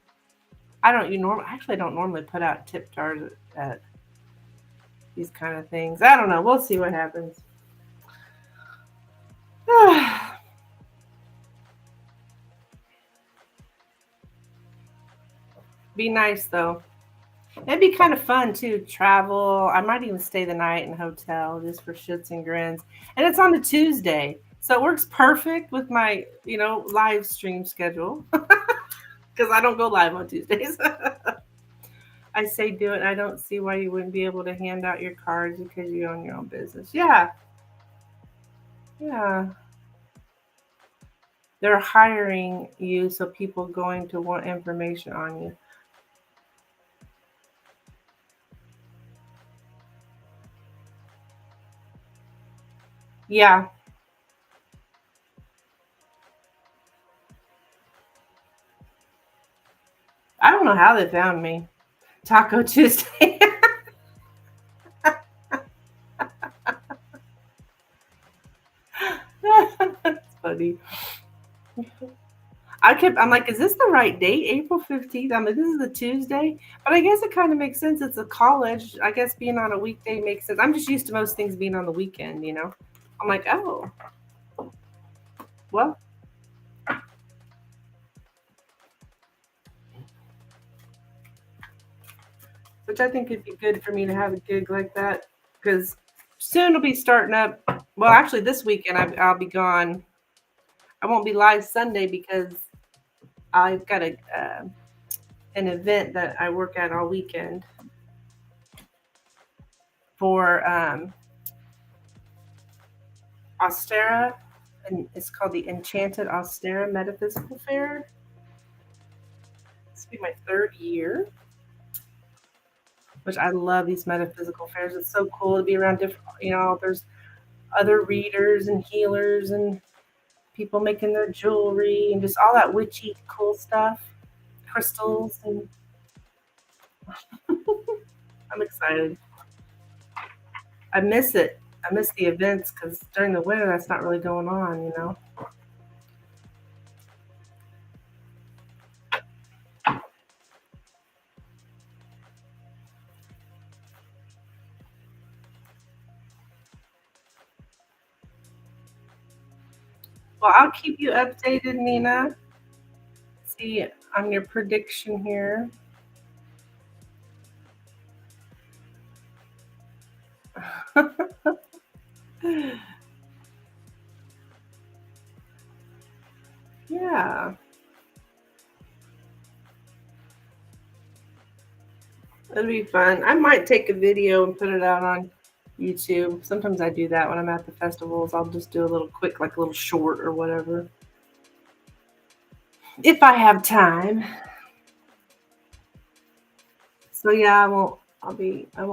I don't. Actually, I don't normally put out tip jars at these kind of things. I don't know. We'll see what happens. Be nice though. It'd be kind of fun too. Travel. I might even stay the night in a hotel just for shits and grins. And it's on a Tuesday, so it works perfect with my live stream schedule because I don't go live on Tuesdays. I say do it. I don't see why you wouldn't be able to hand out your cards because you own your own business. Yeah, yeah. They're hiring you, so people going to want information on you. Yeah. I don't know how they found me. Taco Tuesday. That's funny. I'm like, is this the right date? April 15th? I mean, this is a Tuesday. But I guess it kind of makes sense. It's a college. I guess being on a weekday makes sense. I'm just used to most things being on the weekend, you know? I'm like, oh, well, which I think would be good for me to have a gig like that because soon it'll be starting up. Well, actually, this weekend I'll be gone. I won't be live Sunday because I've got an event that I work at all weekend for Austera, and it's called the Enchanted Austera Metaphysical Fair. This will be my 3rd year, which I love these metaphysical fairs. It's so cool to be around different, there's other readers and healers and people making their jewelry and just all that witchy cool stuff, crystals, and I'm excited. I miss it. I miss the events because during the winter that's not really going on, you know. Well, I'll keep you updated, Nina. See on your prediction here. Yeah, it'll be fun. I might take a video and put it out on YouTube. Sometimes I do that when I'm at the festivals. I'll just do a little quick, like a little short or whatever. If I have time. So yeah, I won't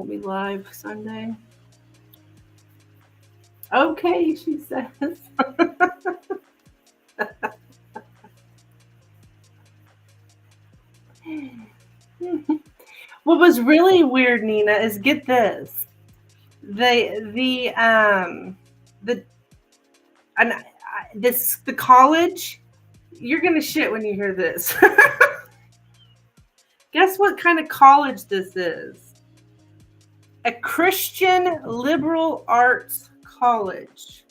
be live Sunday. Okay, she says. What was really weird, Nina, is get this. The and the college, you're gonna shit when you hear this. Guess what kind of college this is? A Christian liberal arts college.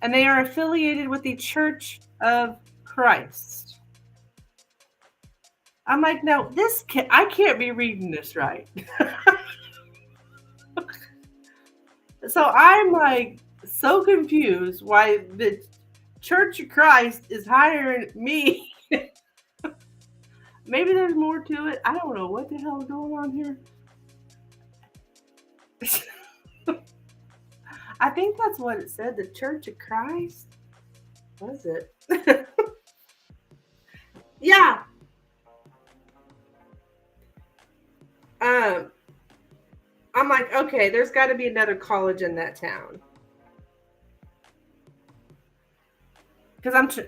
And they are affiliated with the Church of Christ. I'm like, no, I can't be reading this right. So I'm like so confused why the Church of Christ is hiring me. Maybe there's more to it. I don't know what the hell is going on here. I think that's what it said. The Church of Christ. Was it? Yeah. I'm like, okay, there's got to be another college in that town. Because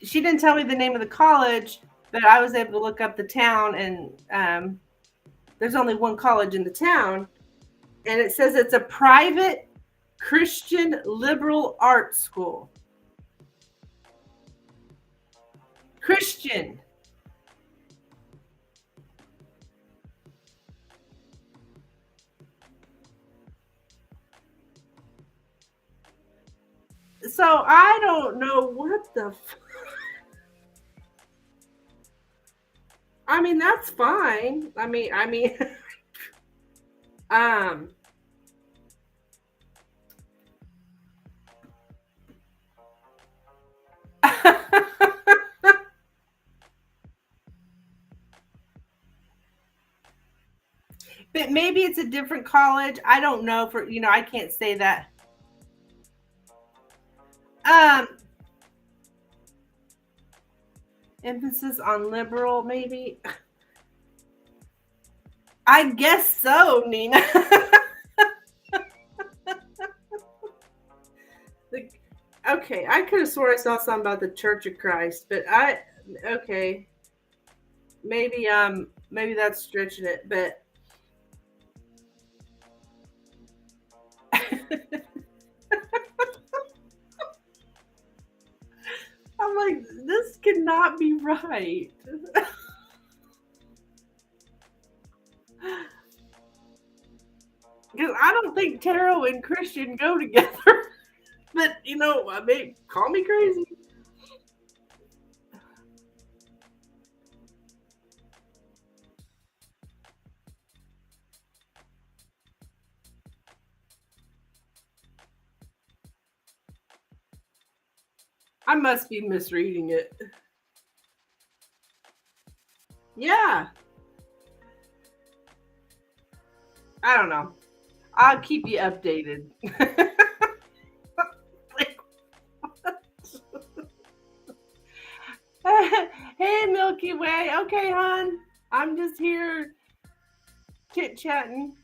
she didn't tell me the name of the college, but I was able to look up the town, and there's only one college in the town, and it says it's a private Christian liberal arts school. Christian. So I don't know what the. I mean, that's fine. I mean, but maybe it's a different college. I don't know I can't say that. Emphasis on liberal, maybe. I guess so, Nina. Okay, I could have sworn I saw something about the Church of Christ, but okay. Maybe that's stretching it, but I'm like, this cannot be right. Because I don't think tarot and Christian go together. But, I mean, call me crazy. I must be misreading it. Yeah. I don't know. I'll keep you updated. Hey, Milky Way. Okay, hon. I'm just here chit-chatting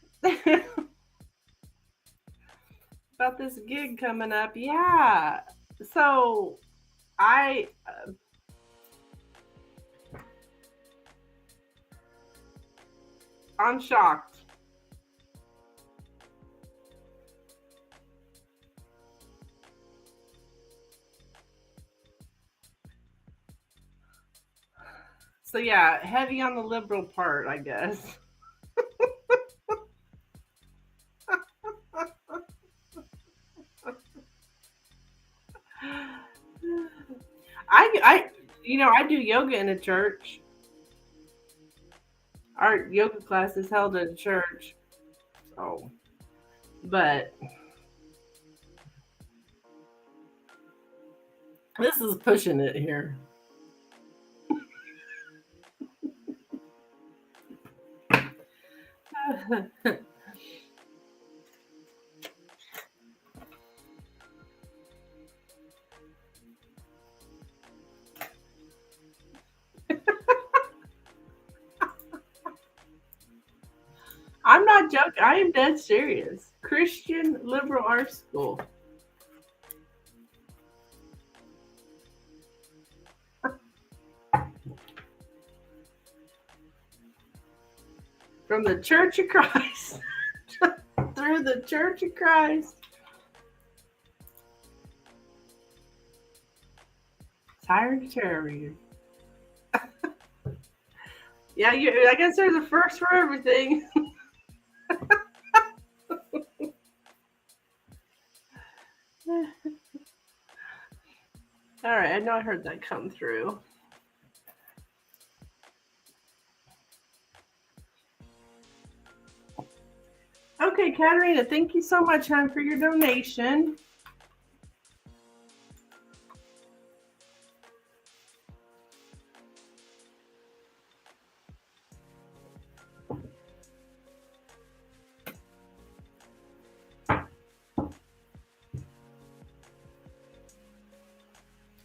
about this gig coming up. Yeah. So, I'm shocked. So yeah, heavy on the liberal part, I guess. I do yoga in a church. Our yoga class is held at a church. So, but this is pushing it here. I'm not joking. I am dead serious. Christian liberal arts school. From the Church of Christ. Through the Church of Christ. Tired of tarot readers. Yeah, I guess there's a first for everything. Okay, I know I heard that come through. Okay, Katarina, thank you so much, hon, for your donation.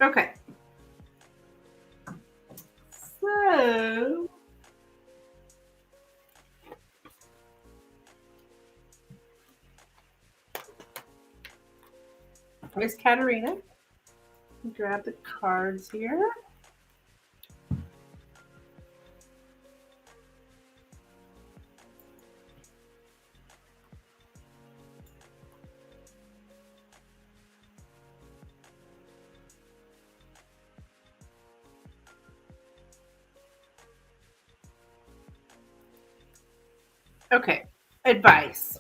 Okay. So, Miss Katarina, grab the cards here. Okay, advice.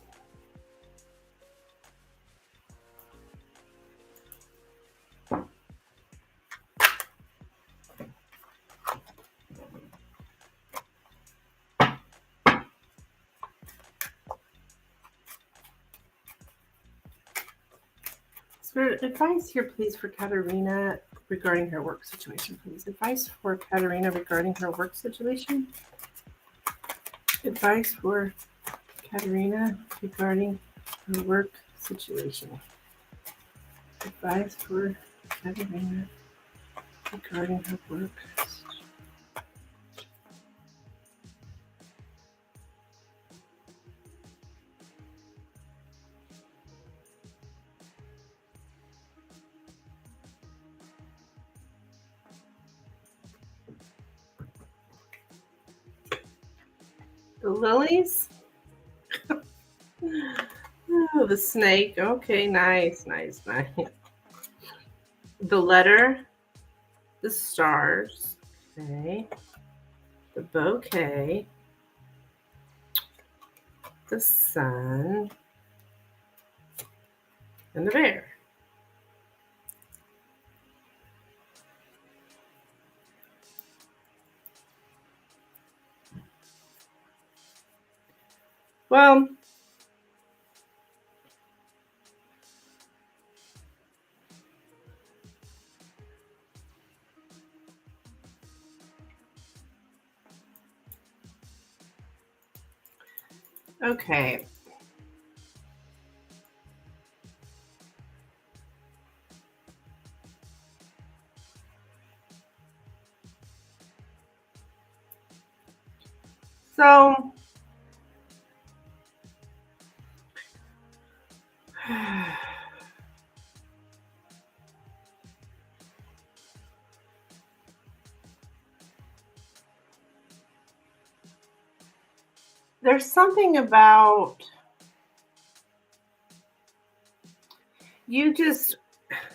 Spirit, advice here, please, for Katarina regarding her work situation, please. Advice for Katarina regarding her work situation. Advice for Katarina regarding her work situation. Advice for Katarina regarding her work. The lilies. Oh, the snake. Okay, nice. The letter. The stars. Okay. The bouquet. The sun. And the bear. Well, okay. So, there's something about you just,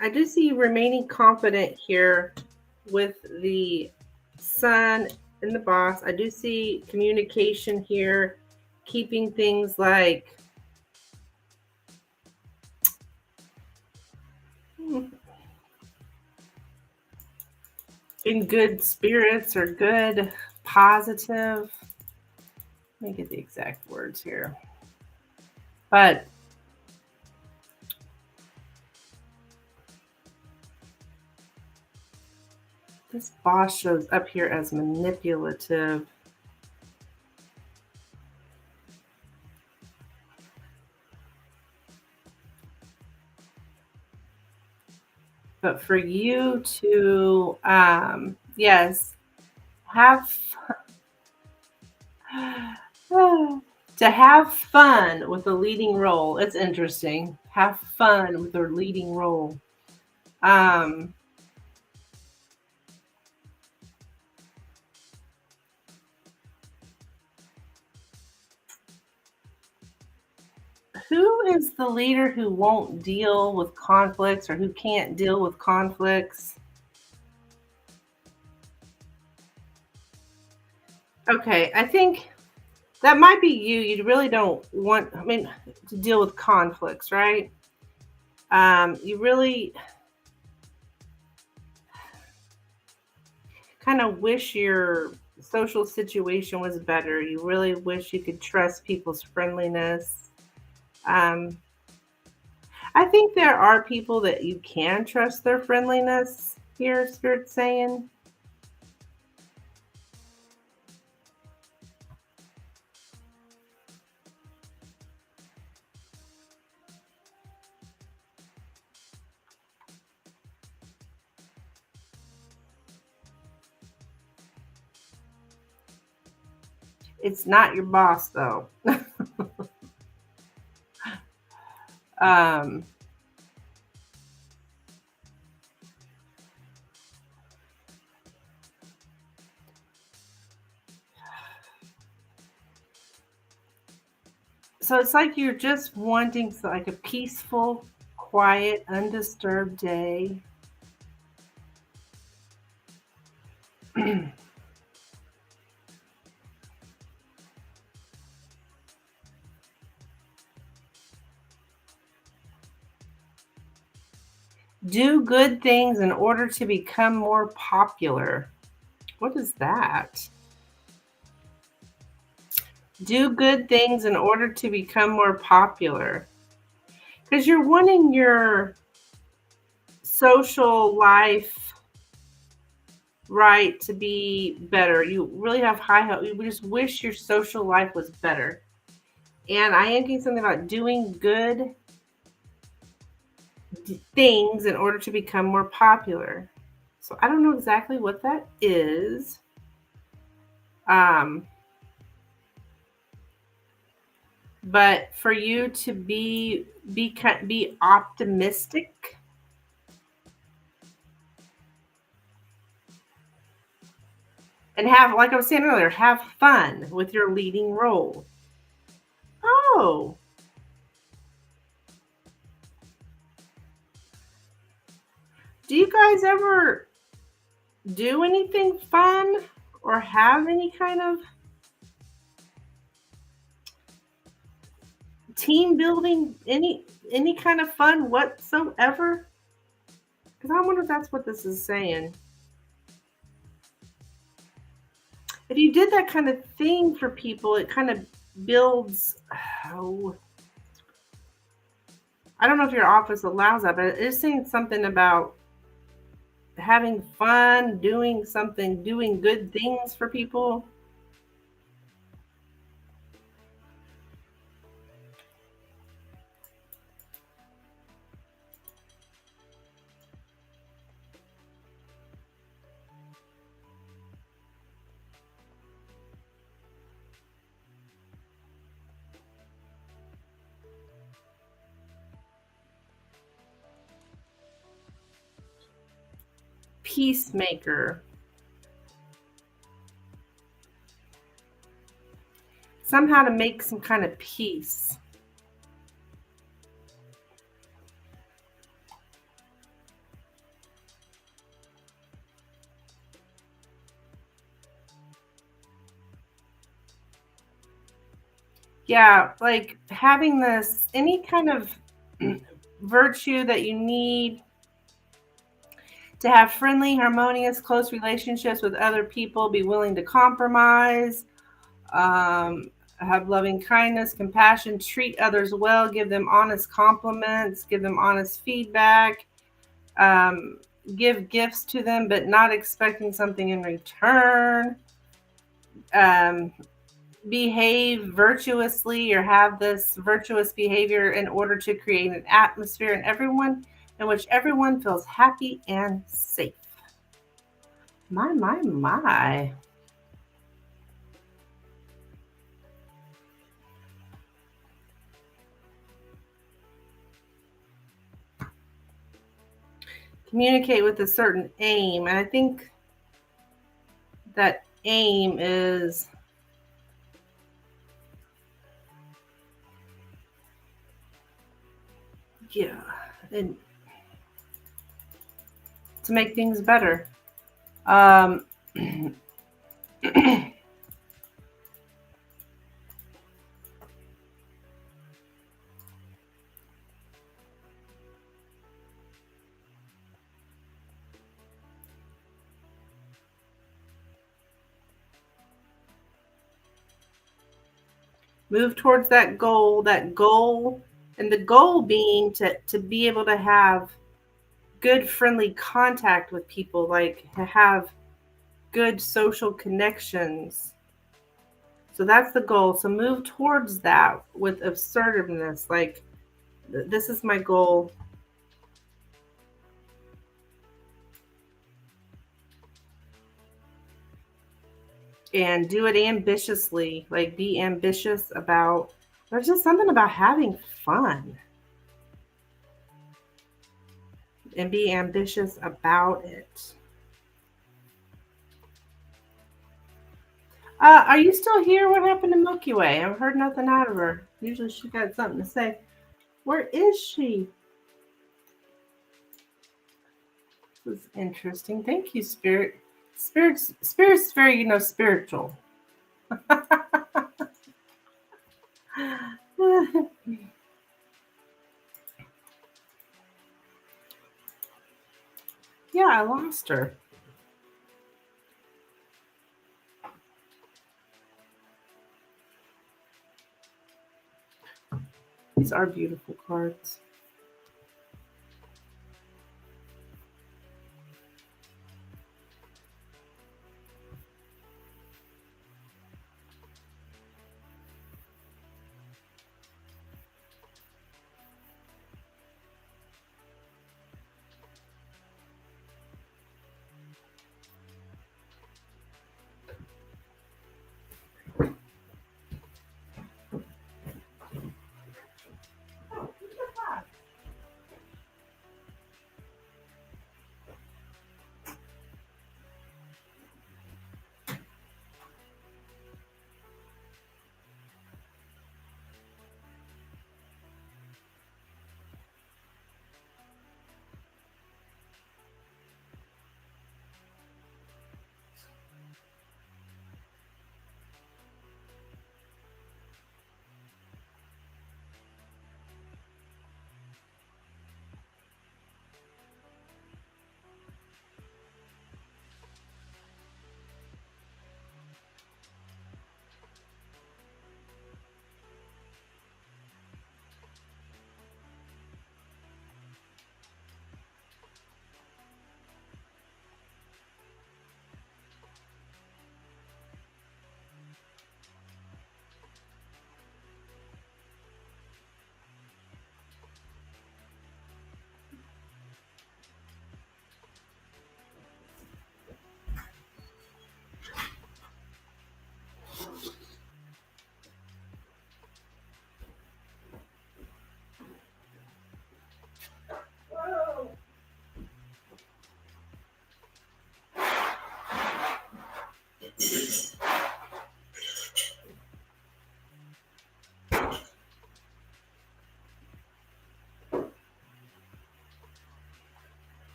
I do see you remaining confident here with the sun and the boss. I do see communication here, keeping things like in good spirits or good, positive. Let me get the exact words here. But this boss shows up here as manipulative. But for you to, yes, have to have fun with the leading role. It's interesting. Have fun with the leading role. Um, who is the leader who won't deal with conflicts or who can't deal with conflicts? Okay, I think that might be you. You really don't want, to deal with conflicts, right? You really, kind of wish your social situation was better. You really wish you could trust people's friendliness. Um, I think there are people that you can trust their friendliness here, Spirit's saying. It's not your boss, though. um, so it's like you're just wanting like a peaceful, quiet, undisturbed day. Do good things in order to become more popular. What is that? Do good things in order to become more popular. Because you're wanting your social life, right, to be better. You really have high hope. You just wish your social life was better. And I am getting something about doing good things in order to become more popular. So I don't know exactly what that is. Um, but for you to be optimistic and have, like I was saying earlier, have fun with your leading role. Oh, do you guys ever do anything fun or have any kind of team building, any kind of fun whatsoever? Because I wonder if that's what this is saying. If you did that kind of thing for people, it kind of builds. Oh, I don't know if your office allows that, but it is saying something about having fun, doing something, doing good things for people. Peacemaker. Somehow to make some kind of peace. Yeah, like having this, any kind of virtue that you need to have friendly, harmonious, close relationships with other people, be willing to compromise, have loving kindness, compassion, treat others well, give them honest compliments, give them honest feedback, um, give gifts to them, but not expecting something in return. Um, Behave virtuously or have this virtuous behavior in order to create an atmosphere in which everyone feels happy and safe. My. Communicate with a certain aim. And I think that aim is yeah, and to make things better. Um, Move towards that goal, and the goal being to be able to have good friendly contact with people, like to have good social connections. So that's the goal. So move towards that with assertiveness. Like, this is my goal. And do it ambitiously. Like, be ambitious about, there's just something about having fun and be ambitious about it. Are you still here? What happened to Milky Way? I've heard nothing out of her. Usually she got something to say. Where is she? This is interesting. Thank you, Spirit. Spirit's very, spiritual. Yeah, I lost her. These are beautiful cards.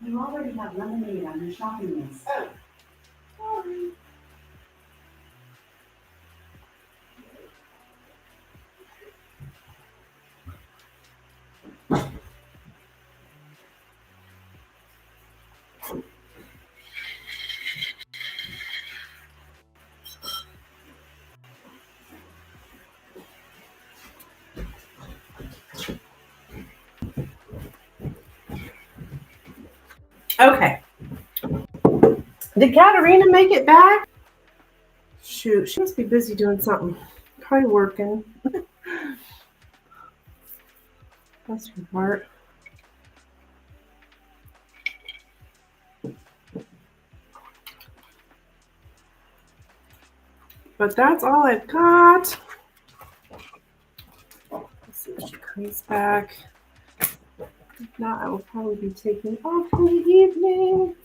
You already have lemonade on your shopping list. Oh, sorry. Okay. Did Katarina make it back? Shoot, she must be busy doing something. Probably working. Bless her heart. But that's all I've got. Let's see if she comes back. If not, I will probably be taking off for the evening.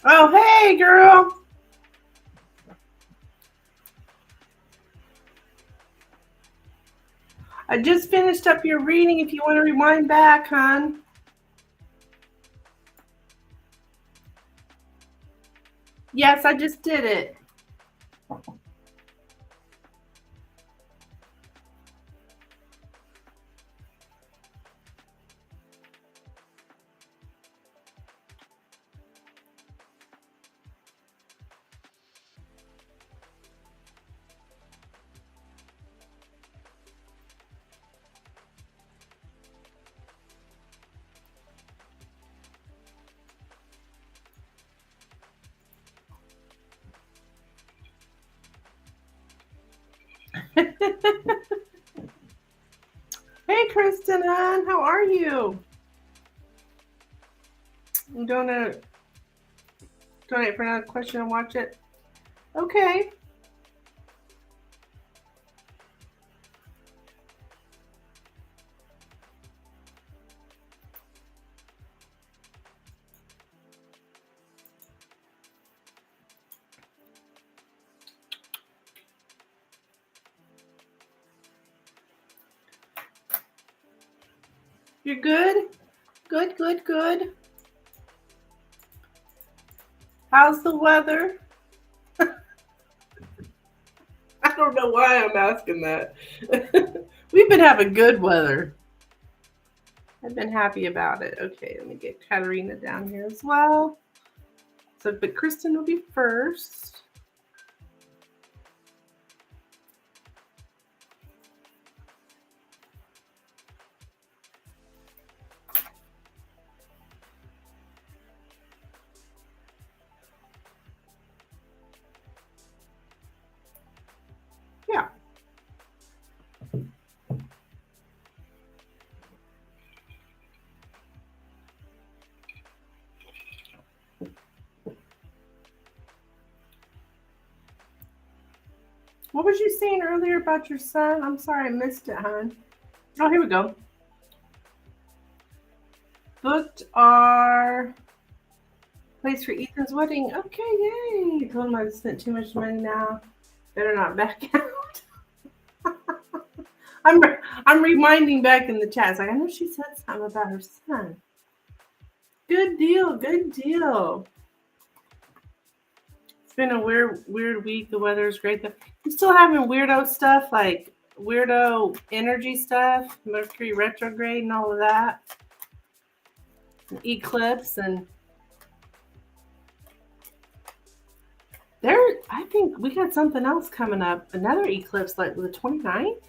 Oh, hey, girl. I just finished up your reading if you want to rewind back, hon. Yes, I just did it. Hey, Kristen, hon. How are you? I'm doing a donate for another question and watch it. Okay. You're good? Good, good, good. How's the weather? I don't know why I'm asking that. We've been having good weather. I've been happy about it. Okay, let me get Katarina down here as well. So, but Kristen will be first. Yeah. What was you saying earlier about your son? I'm sorry I missed it, hon. Oh, here we go. Booked our place for Ethan's wedding. Okay, yay. Told him I've spent too much money now. Better not back out. I'm reminding back in the chat. It's like, I know she said something about her son. Good deal, good deal. It's been a weird week. The weather is great. I'm still having weirdo stuff, like weirdo energy stuff, Mercury retrograde and all of that. An eclipse and I think we got something else coming up. Another eclipse like the 29th.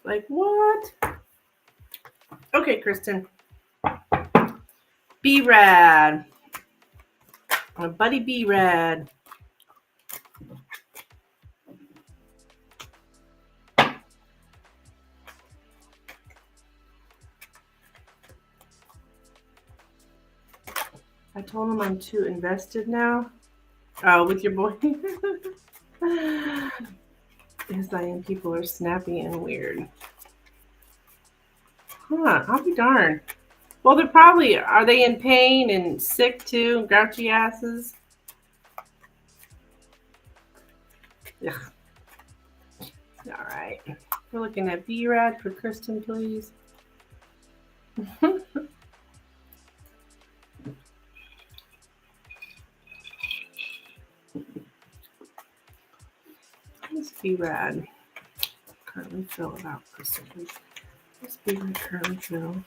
Like what? Okay, Kristen. Be rad. My buddy be rad. I told him I'm too invested now. Oh, with your boy. Yes, I am. People are snappy and weird. Huh, I'll be darned. Well, are they in pain and sick too? Grouchy asses? Ugh. All right. We're looking at B-Rad for Kristen, please. Let's B-Rad currently feel about Kristen, please. Let's B-Rad currently feel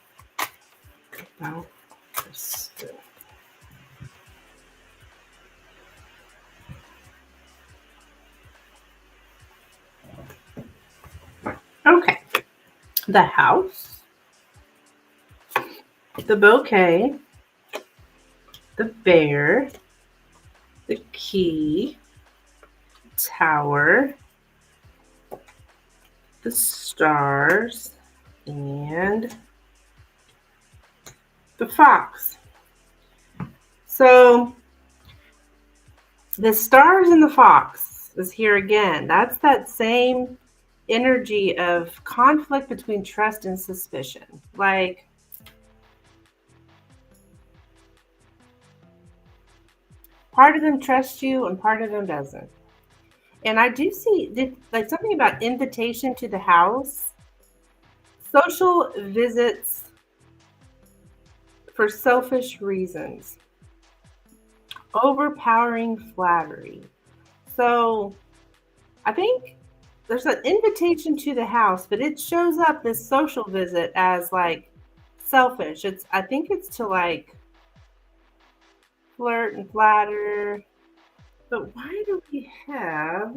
about Kristen. Okay. The house, the bouquet, the bear, the key, tower, the stars, and the fox. So the stars and the fox is here again. That's that same energy of conflict between trust and suspicion. Like Part of them trusts you and part of them doesn't. And I do see like something about invitation to the house, social visits for selfish reasons, overpowering flattery. So I think there's an invitation to the house, but it shows up this social visit as like selfish. I think it's to like flirt and flatter. But why do we have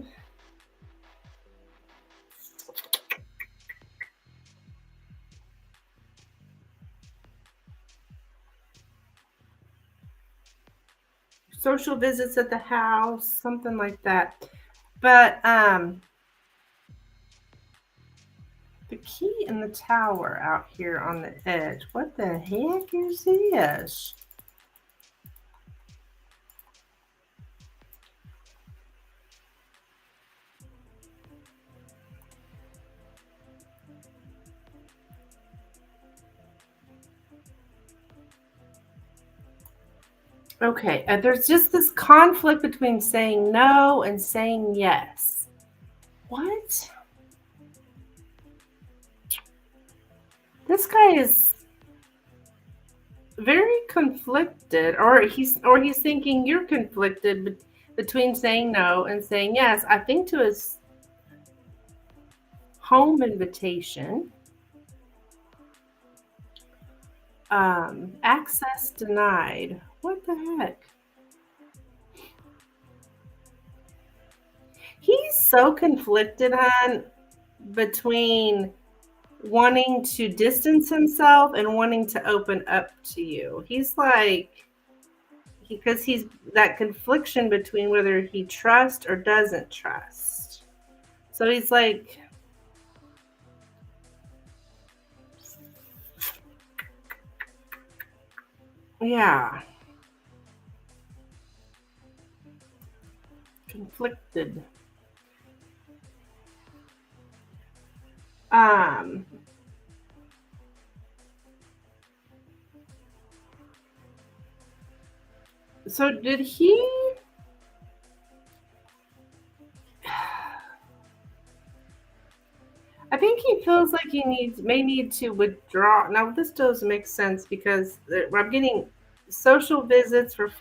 social visits at the house, something like that? But the key in the tower out here on the edge. What the heck is this? Okay, there's just this conflict between saying no and saying yes. What? This guy is very conflicted, or he's thinking you're conflicted between saying no and saying yes. I think to his home invitation, access denied. What the heck? He's so conflicted on between wanting to distance himself and wanting to open up to you. He's like, because he's that confliction between whether he trusts or doesn't trust. So he's like, yeah, conflicted. Um, so did he? I think he feels like he may need to withdraw. Now this does make sense because I'm getting social visits for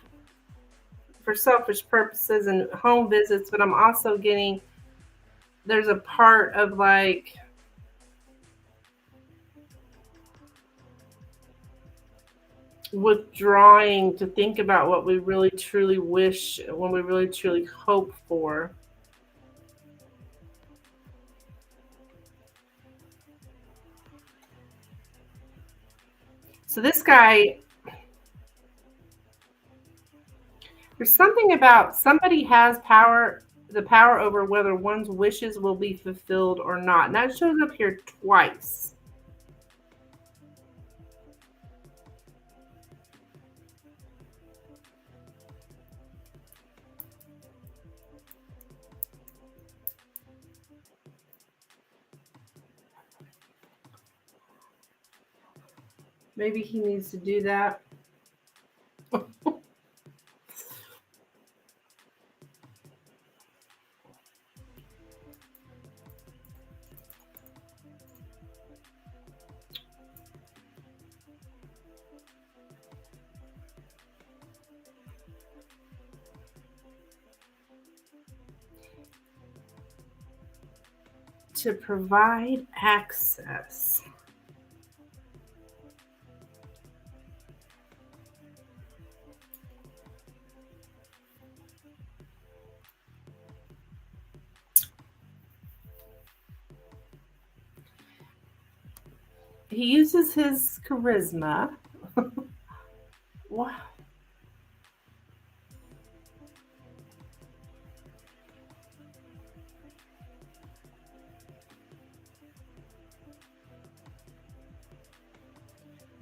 selfish purposes and home visits, but I'm also getting there's a part of like withdrawing to think about what we really truly wish, when we really truly hope for. So this guy, there's something about somebody has the power over whether one's wishes will be fulfilled or not. And that shows up here twice. Maybe he needs to do that. To provide access. He uses his charisma. Wow.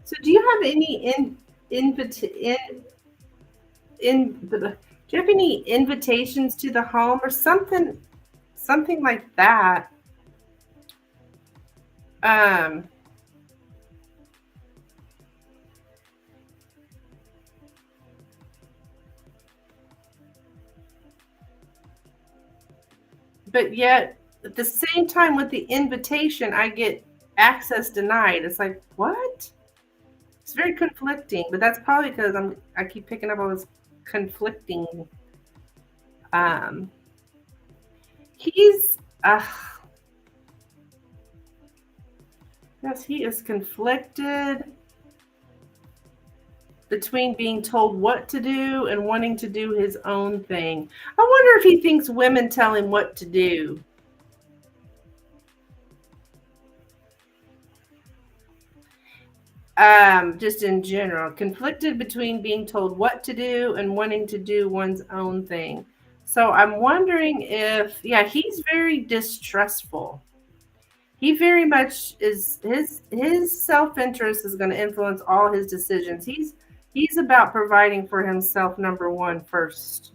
So do you have any do you have any invitations to the home or something like that? Um but yet at the same time with the invitation, I get access denied. It's like, what? It's very conflicting, but that's probably because I keep picking up all this conflicting. Um, he's yes, he is conflicted between being told what to do and wanting to do his own thing. I wonder if he thinks women tell him what to do. Just in general, conflicted between being told what to do and wanting to do one's own thing. So I'm wondering if, yeah, he's very distrustful. He very much is his self-interest is going to influence all his decisions. He's about providing for himself number one first.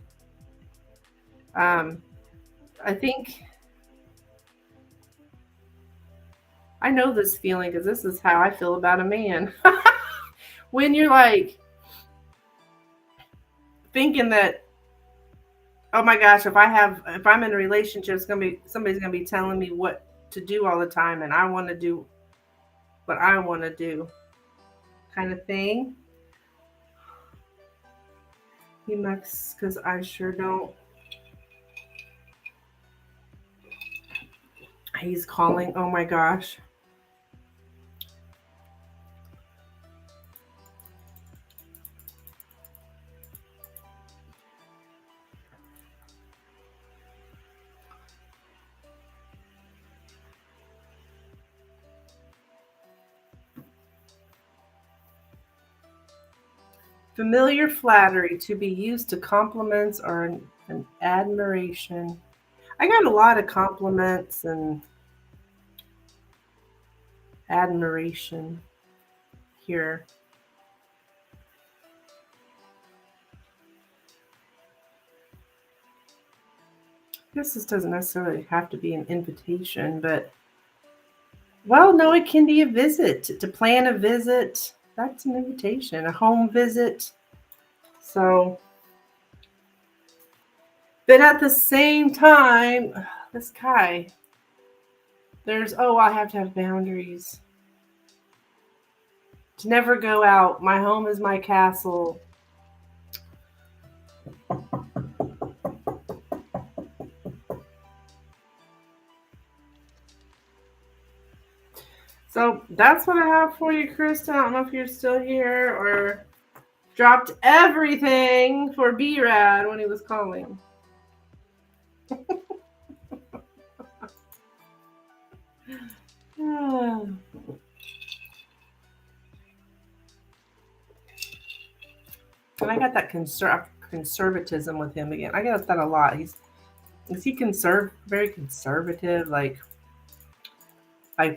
Um, I think I know this feeling because this is how I feel about a man. When you're like thinking that, oh my gosh, if I'm in a relationship, it's gonna be somebody's gonna be telling me what to do all the time, and I want to do what I want to do, kind of thing. He must, because I sure don't. He's calling. Oh my gosh. Familiar flattery to be used to compliments or an admiration. I got a lot of compliments and admiration here. I guess this doesn't necessarily have to be an invitation, but well, no, it can be a visit. To plan a visit, that's an invitation, a home visit. So, but at the same time, this guy, I have to have boundaries. To never go out. My home is my castle. So that's what I have for you, Krista. I don't know if you're still here or dropped everything for B-Rad when he was calling. And I got that conservatism with him again. I got that a lot. Is he very conservative, like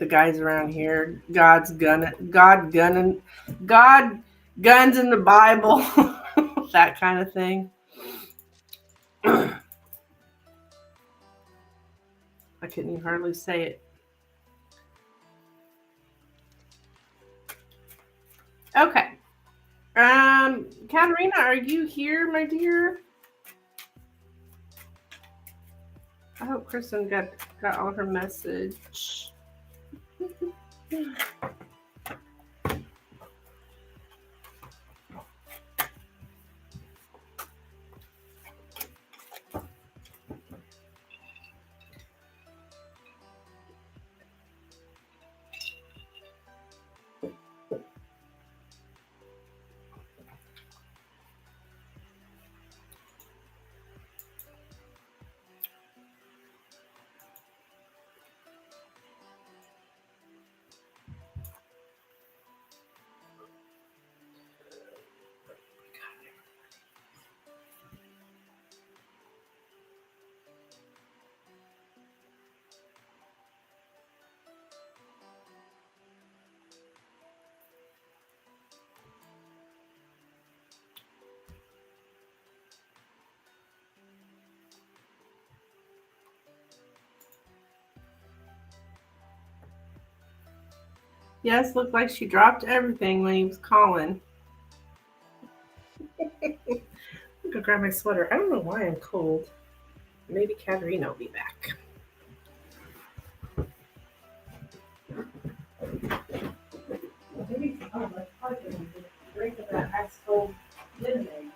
the guys around here? God guns in the Bible, that kind of thing. I couldn't even hardly say it. Okay. Katerina, are you here, my dear? I hope Kristen got all her message. Yes, looked like she dropped everything when he was calling. I'm gonna grab my sweater. I don't know why I'm cold. Maybe Katerina will be back. Oh, that's perfect. Drink of that ice cold lemonade.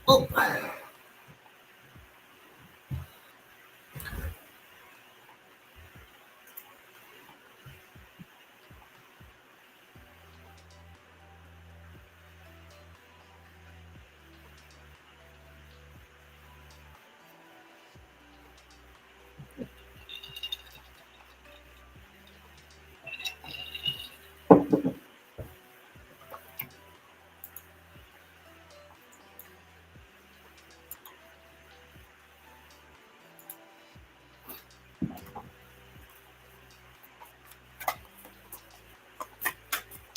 Oh.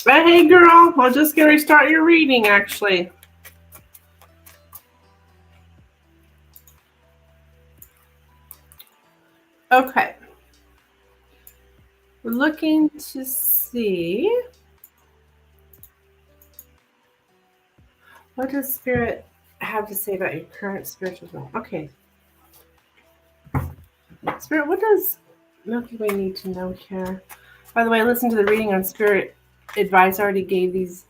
Hey girl, I'll just get restart your reading actually. Okay. We're looking to see what does Spirit have to say about your current spiritual life. Okay. Spirit, what does Milky Way need to know here? By the way, listen to the reading on Spirit advice. I already gave these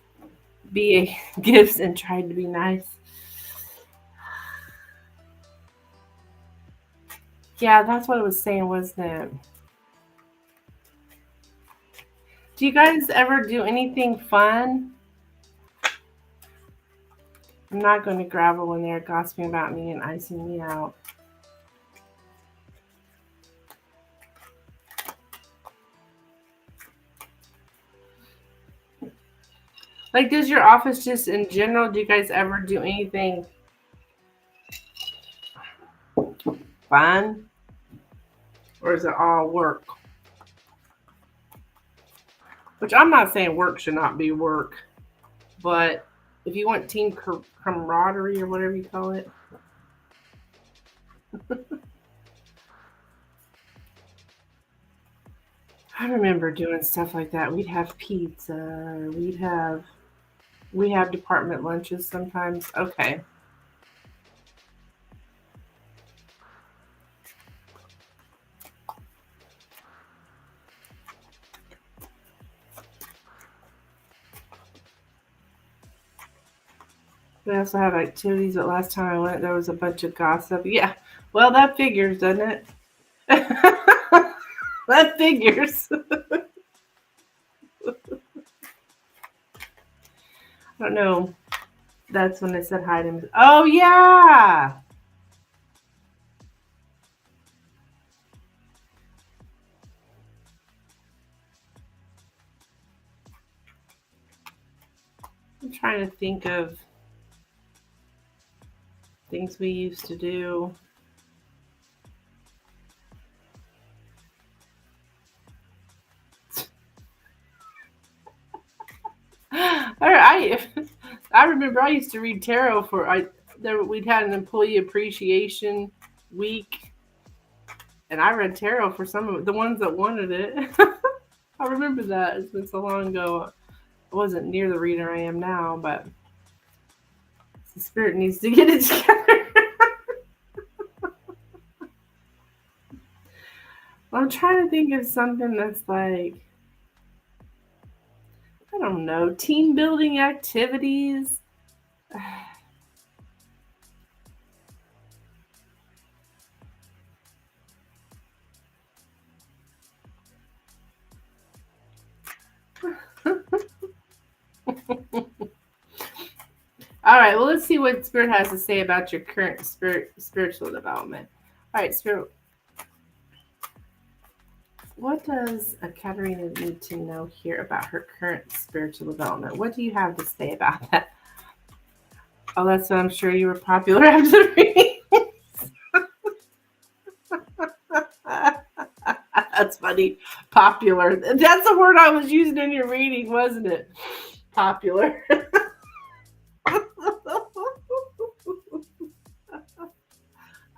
BA gifts and tried to be nice. Yeah, that's what it was saying, wasn't it? Do you guys ever do anything fun? I'm not going to gravel when they're gossiping about me and icing me out. Like, does your office just in general, do you guys ever do anything fun? Or is it all work? Which I'm not saying work should not be work. But if you want team camaraderie or whatever you call it. I remember doing stuff like that. We'd have pizza. We have department lunches sometimes. Okay. We also have activities, but last time I went, there was a bunch of gossip. Yeah, well, that figures, doesn't it? That figures. I don't know. That's when they said hi to me. Oh, yeah. I'm trying to think of things we used to do. I remember I used to read tarot we'd had an employee appreciation week, and I read tarot for some of the ones that wanted it. I remember that. It's been so long ago. I wasn't near the reader I am now, but the Spirit needs to get it together. I'm trying to think of something that's like, I don't know, team building activities. All right, well, let's see what Spirit has to say about your current spiritual development. All right, Spirit, what does Katerina need to know here about her current spiritual development? What do you have to say about that? Oh, that's what I'm sure you were popular after the reading. That's funny. Popular. That's the word I was using in your reading, wasn't it? popular.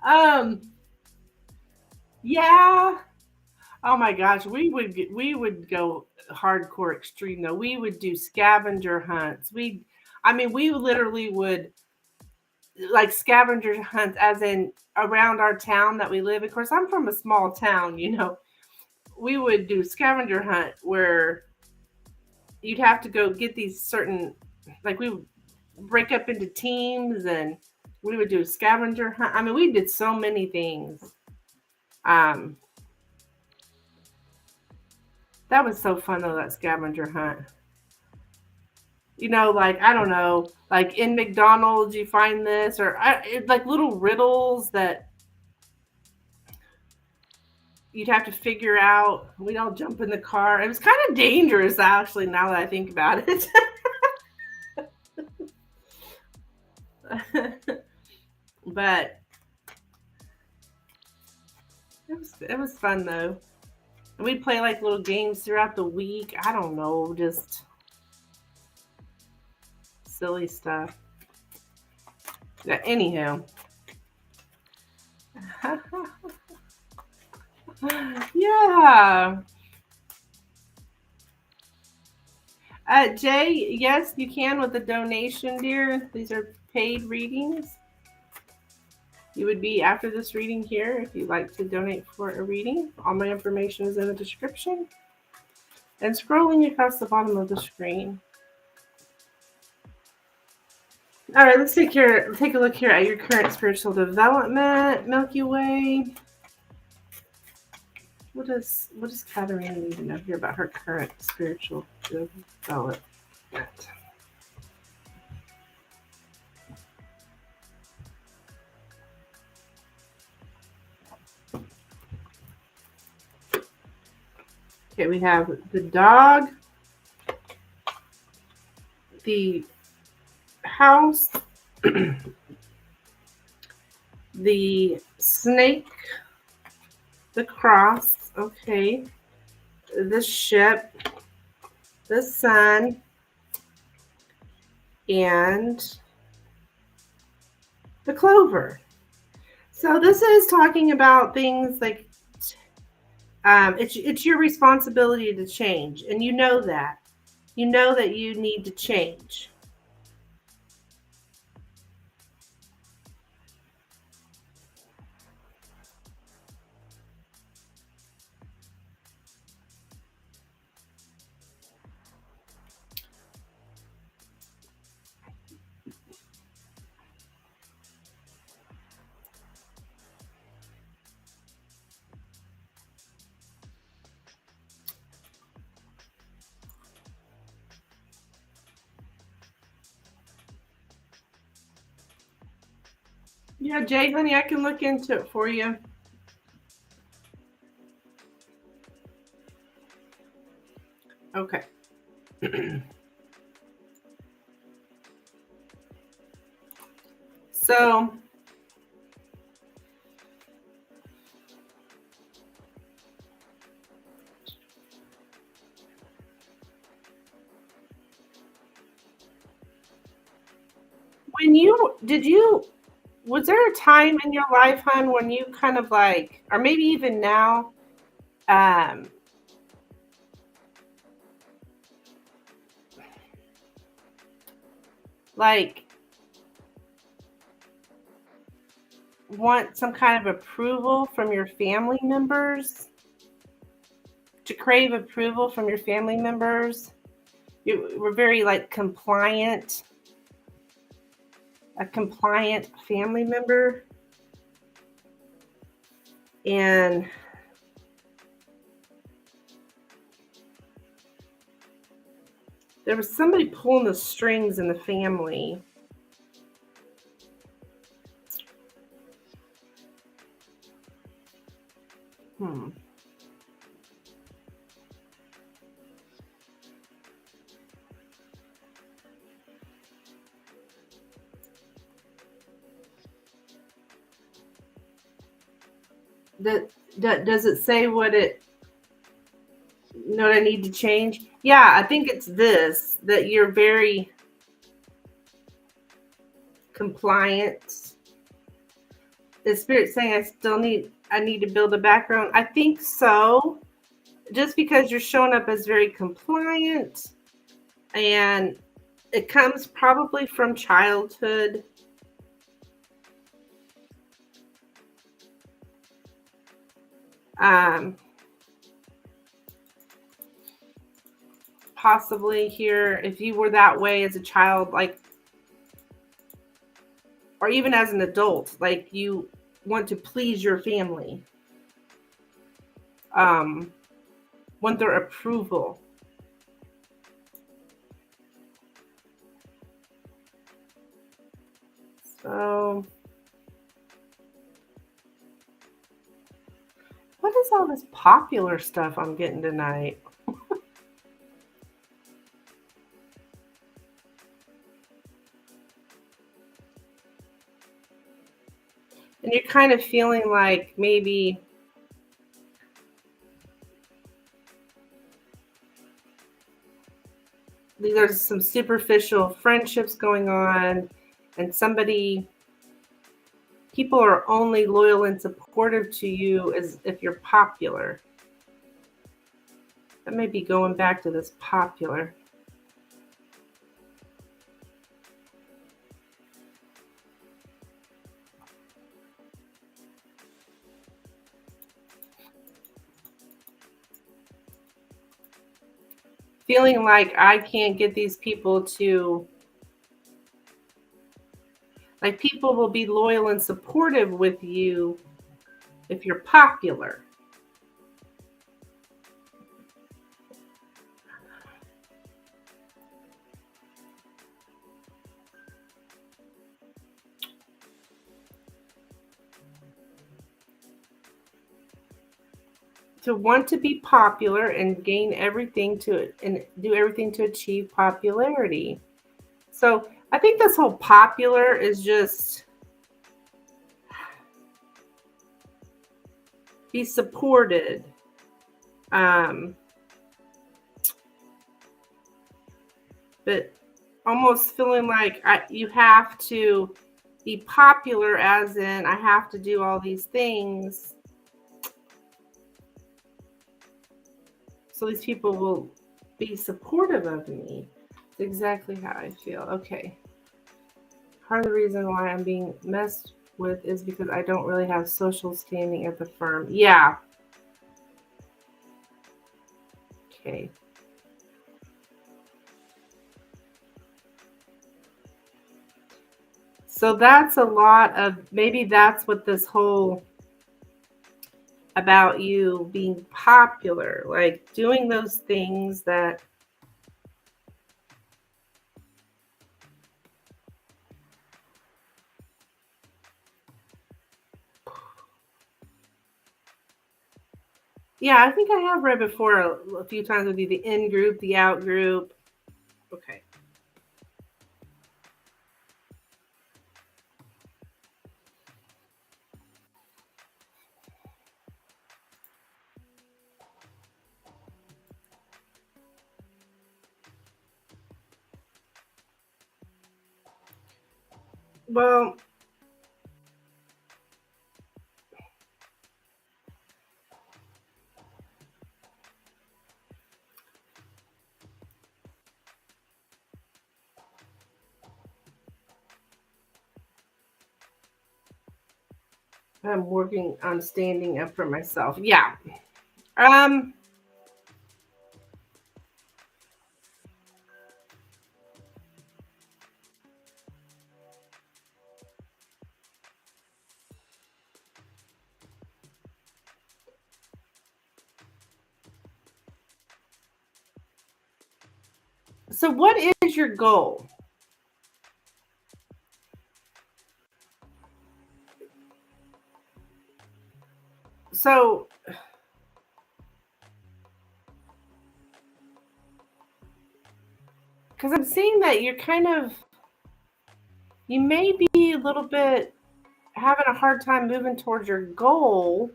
um, yeah. Oh my gosh, we would go hardcore extreme though. We would do scavenger hunts. We literally would like scavenger hunts as in around our town that we live. Of course, I'm from a small town, We would do scavenger hunt where you'd have to go get these certain, like we would break up into teams and we would do a scavenger hunt. We did so many things. Um, that was so fun though, that scavenger hunt. Like I don't know, like in McDonald's you find this, or like little riddles that you'd have to figure out. We'd all jump in the car. It was kind of dangerous, actually, now that I think about it. But it was fun though. And we'd play like little games throughout the week. I don't know, just silly stuff. Yeah, anyhow. Yeah. Jay, yes, you can with a donation, dear. These are paid readings. You would be after this reading here if you'd like to donate for a reading. All my information is in the description and scrolling across the bottom of the screen. All right, let's take a look here at your current spiritual development, Milky Way. What does Katarina need to know here about her current spiritual development? Okay, we have the dog, the house, the snake, the cross, okay, the ship, the sun, and the clover. So this is talking about things like it's your responsibility to change, and you know that you need to change. Yeah, Jay, honey, I can look into it for you. Okay. So was there a time in your life, hon, when you kind of like, or maybe even now, um, like want some kind of approval from your family members? To crave approval from your family members? You were very like compliant, a compliant family member. And there was somebody pulling the strings in the family. Does it say what it You know what I need to change? Yeah, I think it's this, that you're very compliant. The Spirit's saying I need to build a background. I think so. Just because you're showing up as very compliant, and it comes probably from childhood. Possibly here, if you were that way as a child, like, or even as an adult, like you want to please your family, want their approval. So, what is all this popular stuff I'm getting tonight? And you're kind of feeling like maybe there's some superficial friendships going on, and people are only loyal and supportive to you as if you're popular. That may be going back to this popular. Feeling like I can't get these people to, like, people will be loyal and supportive with you if you're popular. To want to be popular and gain everything and do everything to achieve popularity. So I think this whole popular is just be supported. But almost feeling like you have to be popular, as in I have to do all these things so these people will be supportive of me. It's exactly how I feel. Okay. Part of the reason why I'm being messed with is because I don't really have social standing at the firm. Yeah. Okay. So that's a lot of, maybe that's what this whole about you being popular, like doing those things that yeah, I think I have read before a few times with you, the in group, the out group. Okay. Well, I'm working on standing up for myself. Yeah. So what is your goal? So because I'm seeing that you may be a little bit having a hard time moving towards your goal.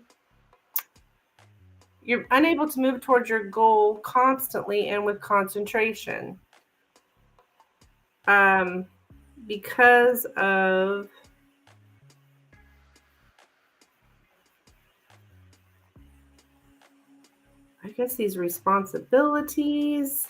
You're unable to move towards your goal constantly and with concentration. Because of I guess these responsibilities.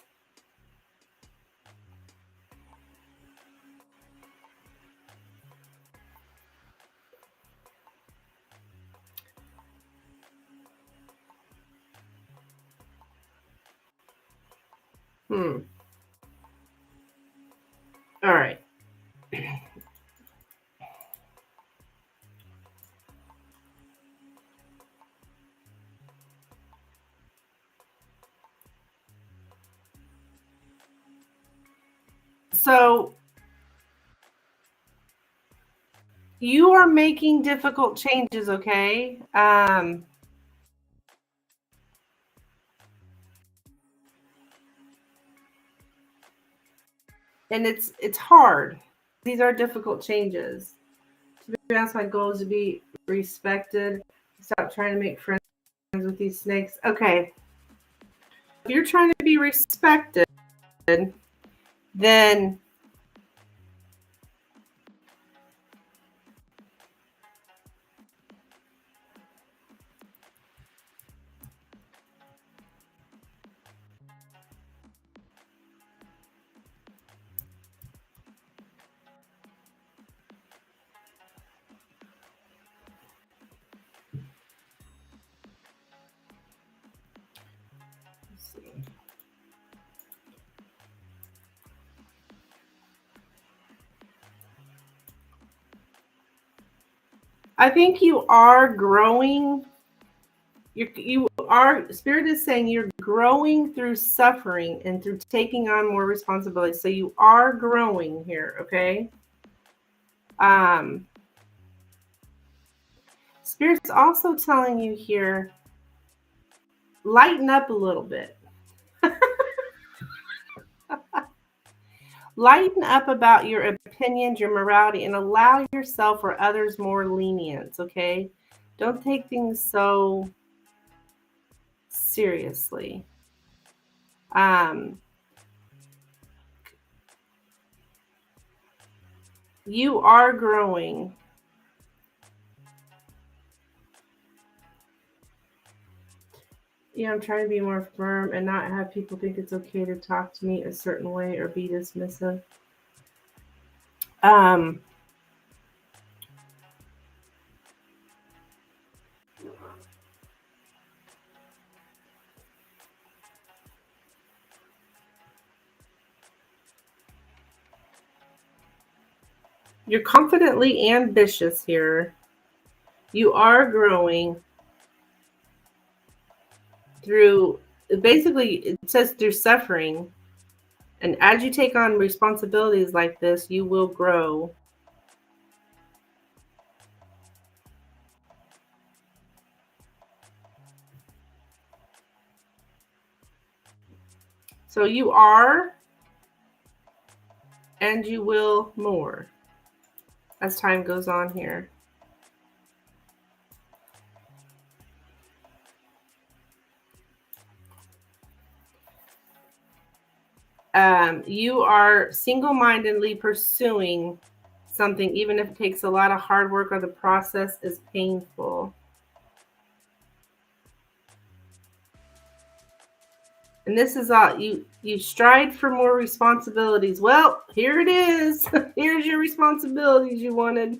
All right. So you are making difficult changes, okay? And it's hard. These are difficult changes. To be honest, my goal is to be respected. Stop trying to make friends with these snakes. Okay. If you're trying to be respected, then let's see. I think you are growing. You are, Spirit is saying you're growing through suffering and through taking on more responsibility. So you are growing here, okay? Spirit's also telling you here, lighten up a little bit. Lighten up about your opinions, your morality, and allow yourself or others more lenience, okay? Don't take things so seriously. You are growing. Yeah, I'm trying to be more firm and not have people think it's okay to talk to me a certain way or be dismissive. You're confidently ambitious here. You are growing through, basically, it says through suffering. And as you take on responsibilities like this, you will grow. So you are, and you will more as time goes on here. You are single-mindedly pursuing something, even if it takes a lot of hard work or the process is painful. And this is all you strive for more responsibilities. Well, here it is. Here's your responsibilities you wanted.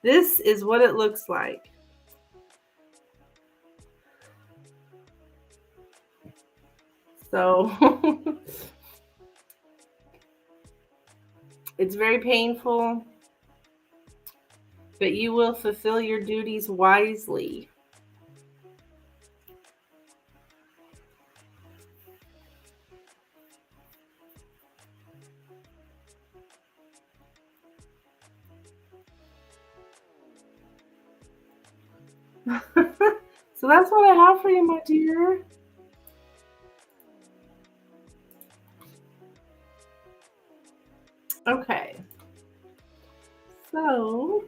This is what it looks like. So it's very painful, but you will fulfill your duties wisely. So that's what I have for you, my dear. Okay. So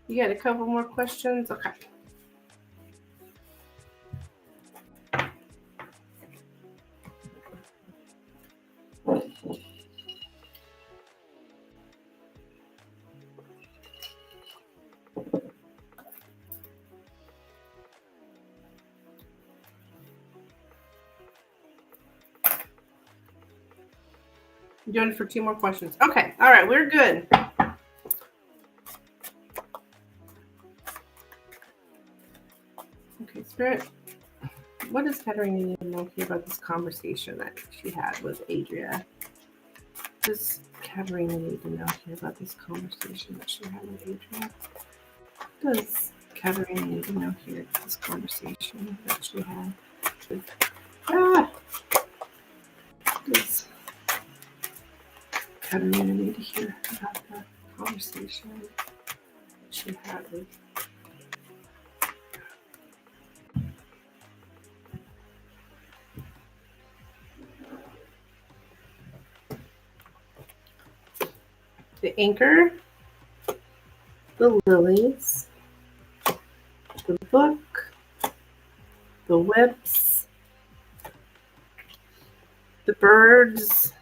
You got a couple more questions? Okay. I'm doing it for 2 more questions. Okay. All right. We're good. Okay, Spirit. What does Katerina need to know here about this conversation that she had with Adria? Does Katerina need to know here about this conversation that she had with Adria? Does Katerina need to know here about this conversation that she had with Does Katerina need to hear about the conversation that she had with the anchor, the lilies, the book, the whips, the birds,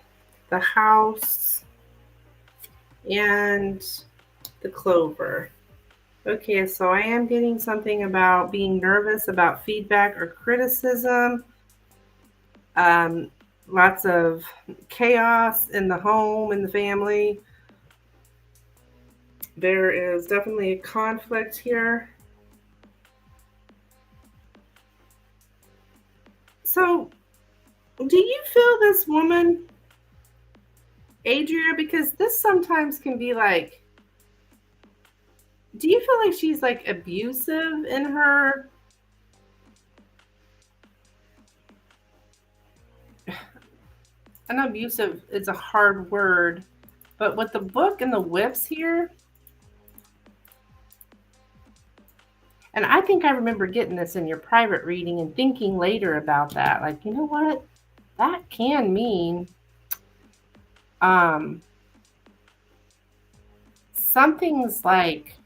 the house, and the clover. Okay, so I am getting something about being nervous about feedback or criticism. Lots of chaos in the home, in the family. There is definitely a conflict here. So, do you feel this woman, Adria? Because this sometimes can be like, do you feel like she's like abusive in her? I know abusive is a hard word, but with the book and the whips here, and I think I remember getting this in your private reading and thinking later about that. Like, you know what? That can mean something's like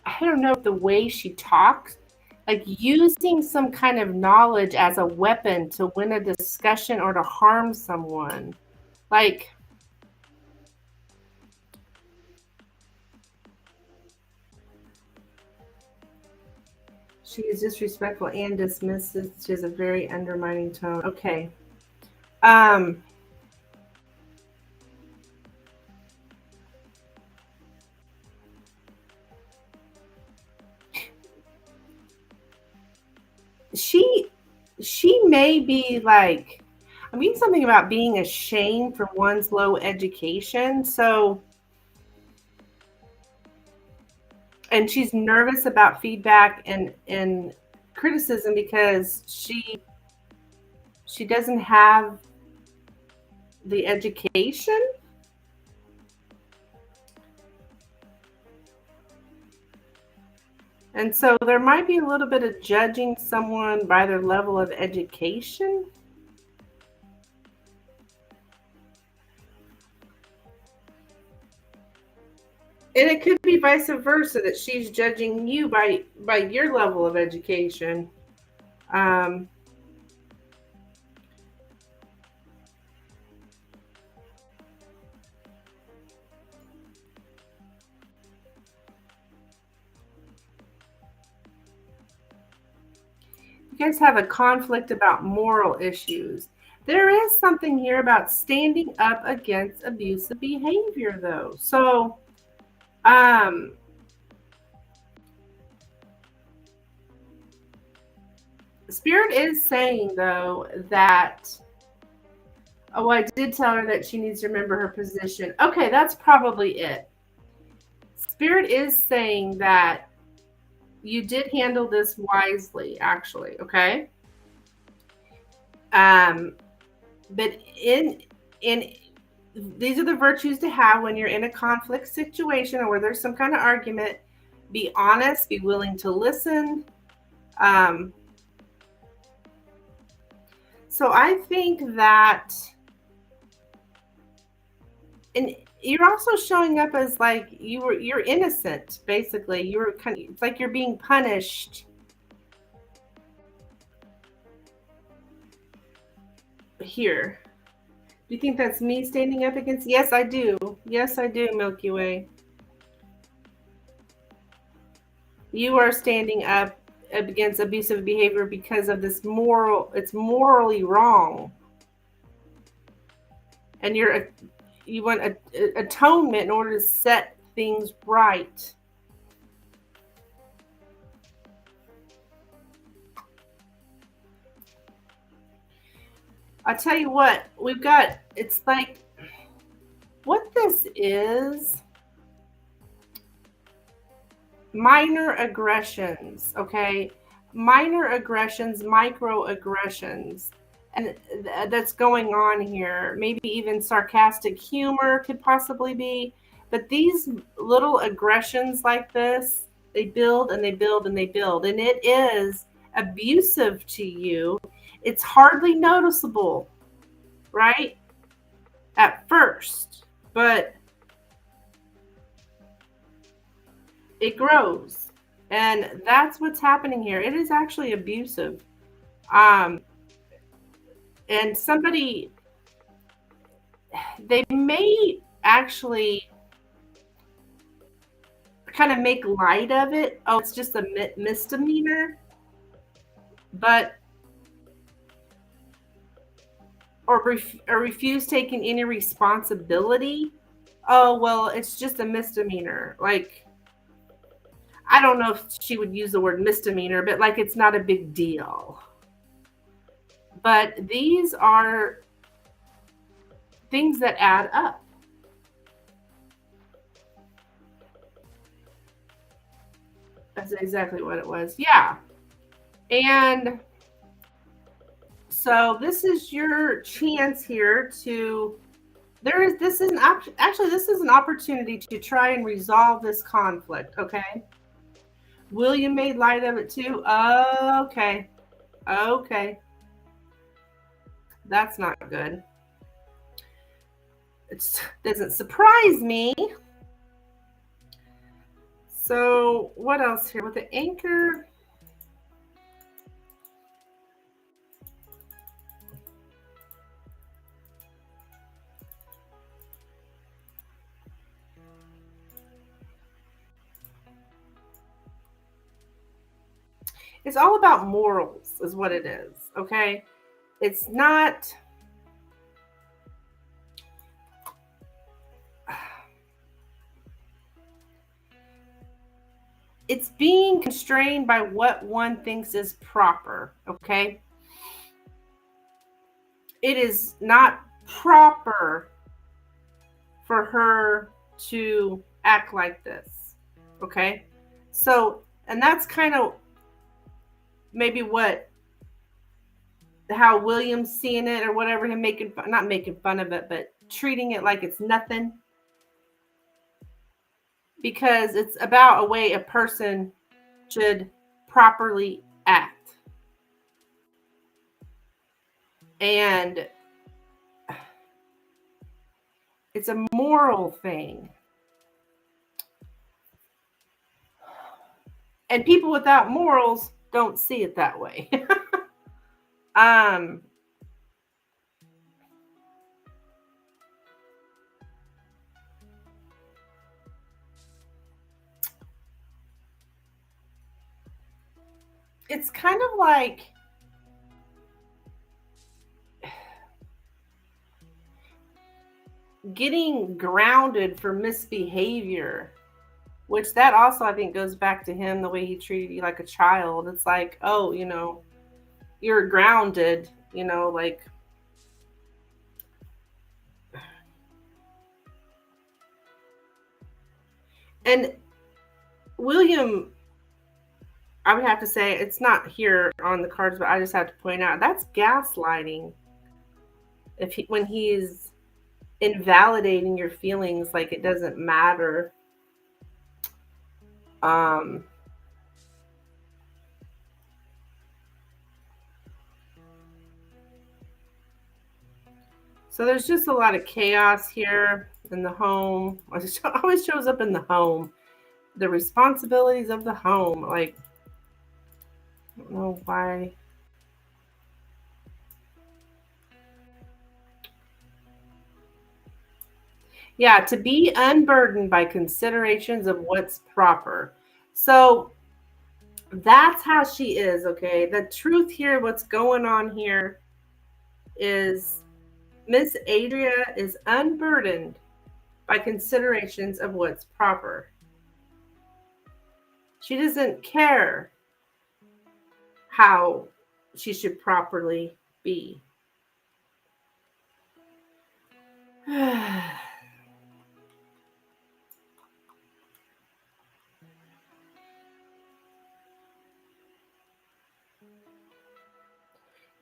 I don't know, the way she talks, like using some kind of knowledge as a weapon to win a discussion or to harm someone. Like, she is disrespectful and dismissive. She has a very undermining tone. Okay. She may be like, I mean something about being ashamed for one's low education. So, and she's nervous about feedback and criticism because she doesn't have the education. And so there might be a little bit of judging someone by their level of education. And it could be vice versa, that she's judging you by your level of education. You guys have a conflict about moral issues. There is something here about standing up against abusive behavior, though. So, Spirit is saying, though, that, oh, I did tell her that she needs to remember her position. Okay, that's probably it. Spirit is saying that you did handle this wisely, actually, okay? But in these are the virtues to have when you're in a conflict situation or where there's some kind of argument. Be honest, be willing to listen. So I think that, and you're also showing up as like you're innocent, basically. You're kind of, it's like you're being punished here. Do you think that's me standing up against? Yes, I do. Yes, I do, Milky Way. You are standing up against abusive behavior because of this it's morally wrong. And you want atonement in order to set things right. I'll tell you what, it's like, what this is, minor aggressions, okay? Minor aggressions, microaggressions, and that's going on here. Maybe even sarcastic humor could possibly be, but these little aggressions like this, they build and they build and they build, and it is abusive to you. It's hardly noticeable, right? At first, but it grows. And that's what's happening here. It is actually abusive. Um, and somebody, they may actually kind of make light of it. Oh, it's just a misdemeanor. But, or refuse taking any responsibility. Oh, well, it's just a misdemeanor. Like, I don't know if she would use the word misdemeanor, but like it's not a big deal. But these are things that add up. That's exactly what it was. Yeah. And so this is your chance here to, this is an opportunity to try and resolve this conflict, okay? William made light of it too. Okay. Okay. That's not good. It doesn't surprise me. So what else here with the anchor? It's all about morals is what it is, okay? It's not, it's being constrained by what one thinks is proper, okay? It is not proper for her to act like this, okay? So, and that's kind of maybe how William's seeing it or whatever, him not making fun of it, but treating it like it's nothing. Because it's about a way a person should properly act. And it's a moral thing. And people without morals don't see it that way. It's kind of like getting grounded for misbehavior, which that also I think goes back to him, the way he treated you like a child. It's like, oh, you're grounded, like, and William, I would have to say, it's not here on the cards, but I just have to point out that's gaslighting. When he's invalidating your feelings, like it doesn't matter. So there's just a lot of chaos here in the home. It always shows up in the home. The responsibilities of the home. Like, I don't know why. Yeah, to be unburdened by considerations of what's proper. So that's how she is, okay? The truth here, what's going on here is Miss Adria is unburdened by considerations of what's proper. She doesn't care how she should properly be.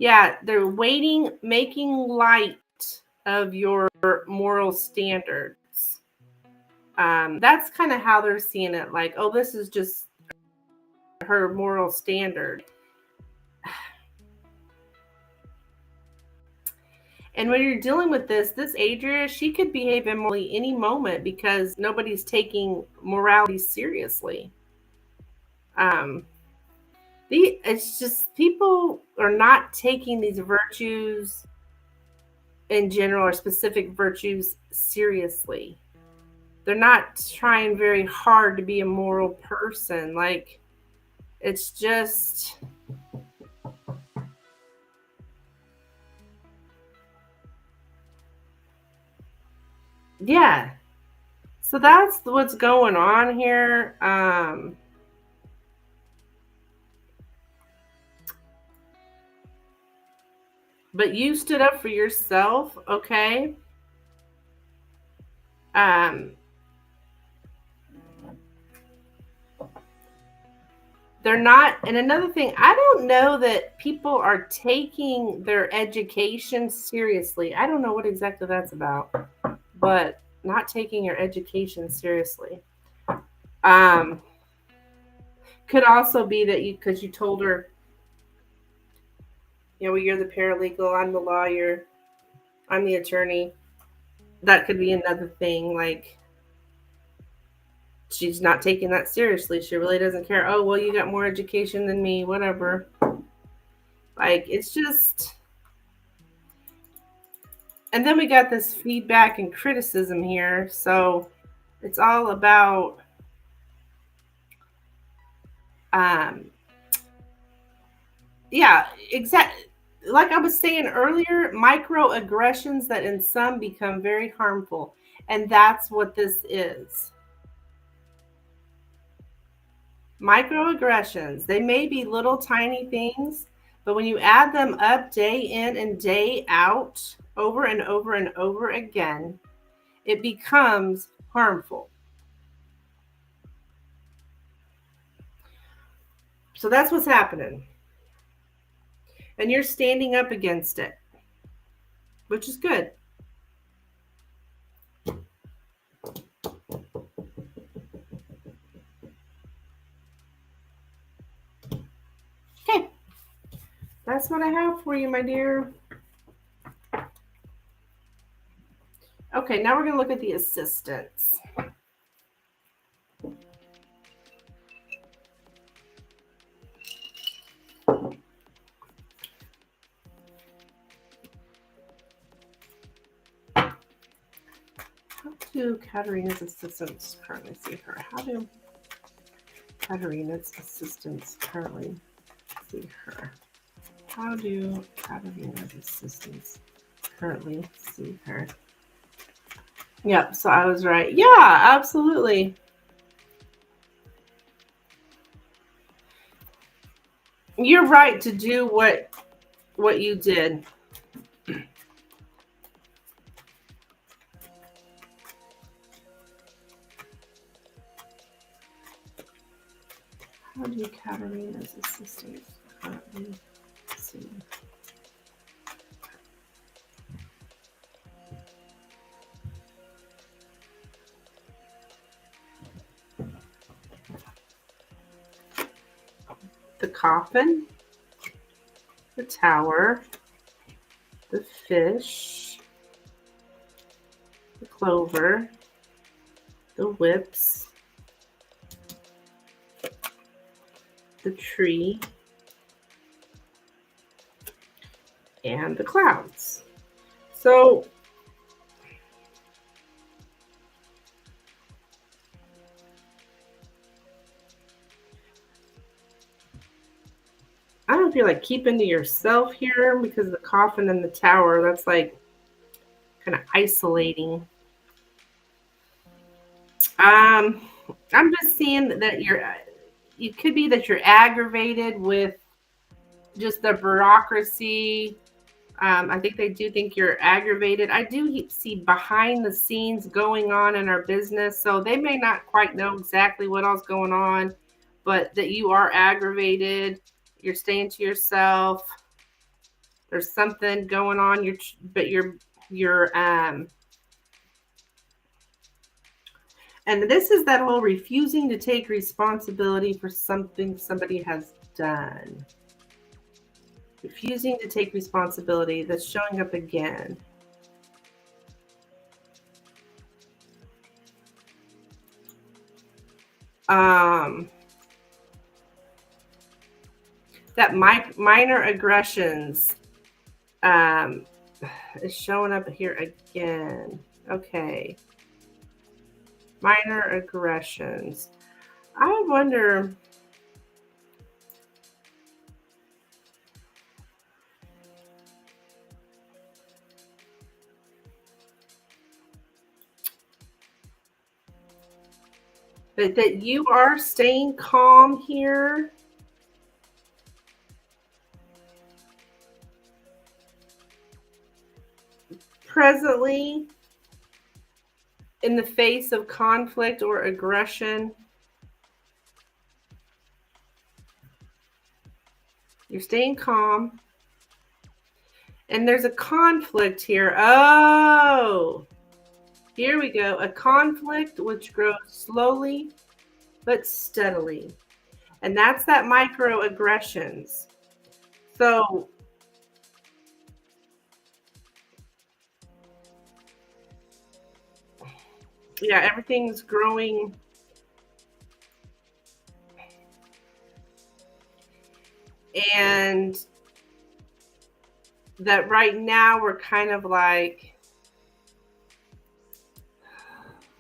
Yeah, they're waiting, making light of your moral standards. That's kind of how they're seeing it. Like, oh, this is just her moral standard. And when you're dealing with this Adria, she could behave immorally any moment because nobody's taking morality seriously. It's just people are not taking these virtues in general or specific virtues seriously. They're not trying very hard to be a moral person. Like, it's just, yeah. So that's what's going on here. But you stood up for yourself, okay? They're not, and another thing, I don't know that people are taking their education seriously. I don't know what exactly that's about, but not taking your education seriously. Could also be that because you told her, well, you're the paralegal, I'm the lawyer, I'm the attorney. That could be another thing. Like, she's not taking that seriously. She really doesn't care. Oh, well, you got more education than me, whatever. Like, it's just. And then we got this feedback and criticism here. So it's all about exactly. Like I was saying earlier, microaggressions that in some become very harmful. And that's what this is. Microaggressions. They may be little tiny things, but when you add them up day in and day out, over and over and over again, it becomes harmful. So that's what's happening. And you're standing up against it, which is good. Okay. That's what I have for you, my dear. Okay, now we're going to look at the assistants. How do Katerina's assistants currently see her? How do Katerina's assistants currently see her? How do Katerina's assistants currently see her? Yep, so I was right. Yeah, absolutely. You're right to do what you did. How do Katerina's assistants currently see? The coffin, the tower, the fish, the clover, the whips, the tree, and the clouds. So I don't feel like keeping to yourself here because the coffin and the tower, that's like kind of isolating. I'm just seeing that you could be that you're aggravated with just the bureaucracy. I think they do think you're aggravated. I do see behind the scenes going on in our business. So they may not quite know exactly what else going on, but that you are aggravated. You're staying to yourself. There's something going on. You're and this is that whole refusing to take responsibility for something somebody has done. Refusing to take responsibility, that's showing up again. That minor aggressions is showing up here again. Okay. Minor aggressions. I wonder. That you are staying calm here. Presently, in the face of conflict or aggression, you're staying calm. And there's a conflict here. Oh, here we go. A conflict which grows slowly but steadily. And that's that microaggressions. So, yeah, everything's growing. And that right now we're kind of like,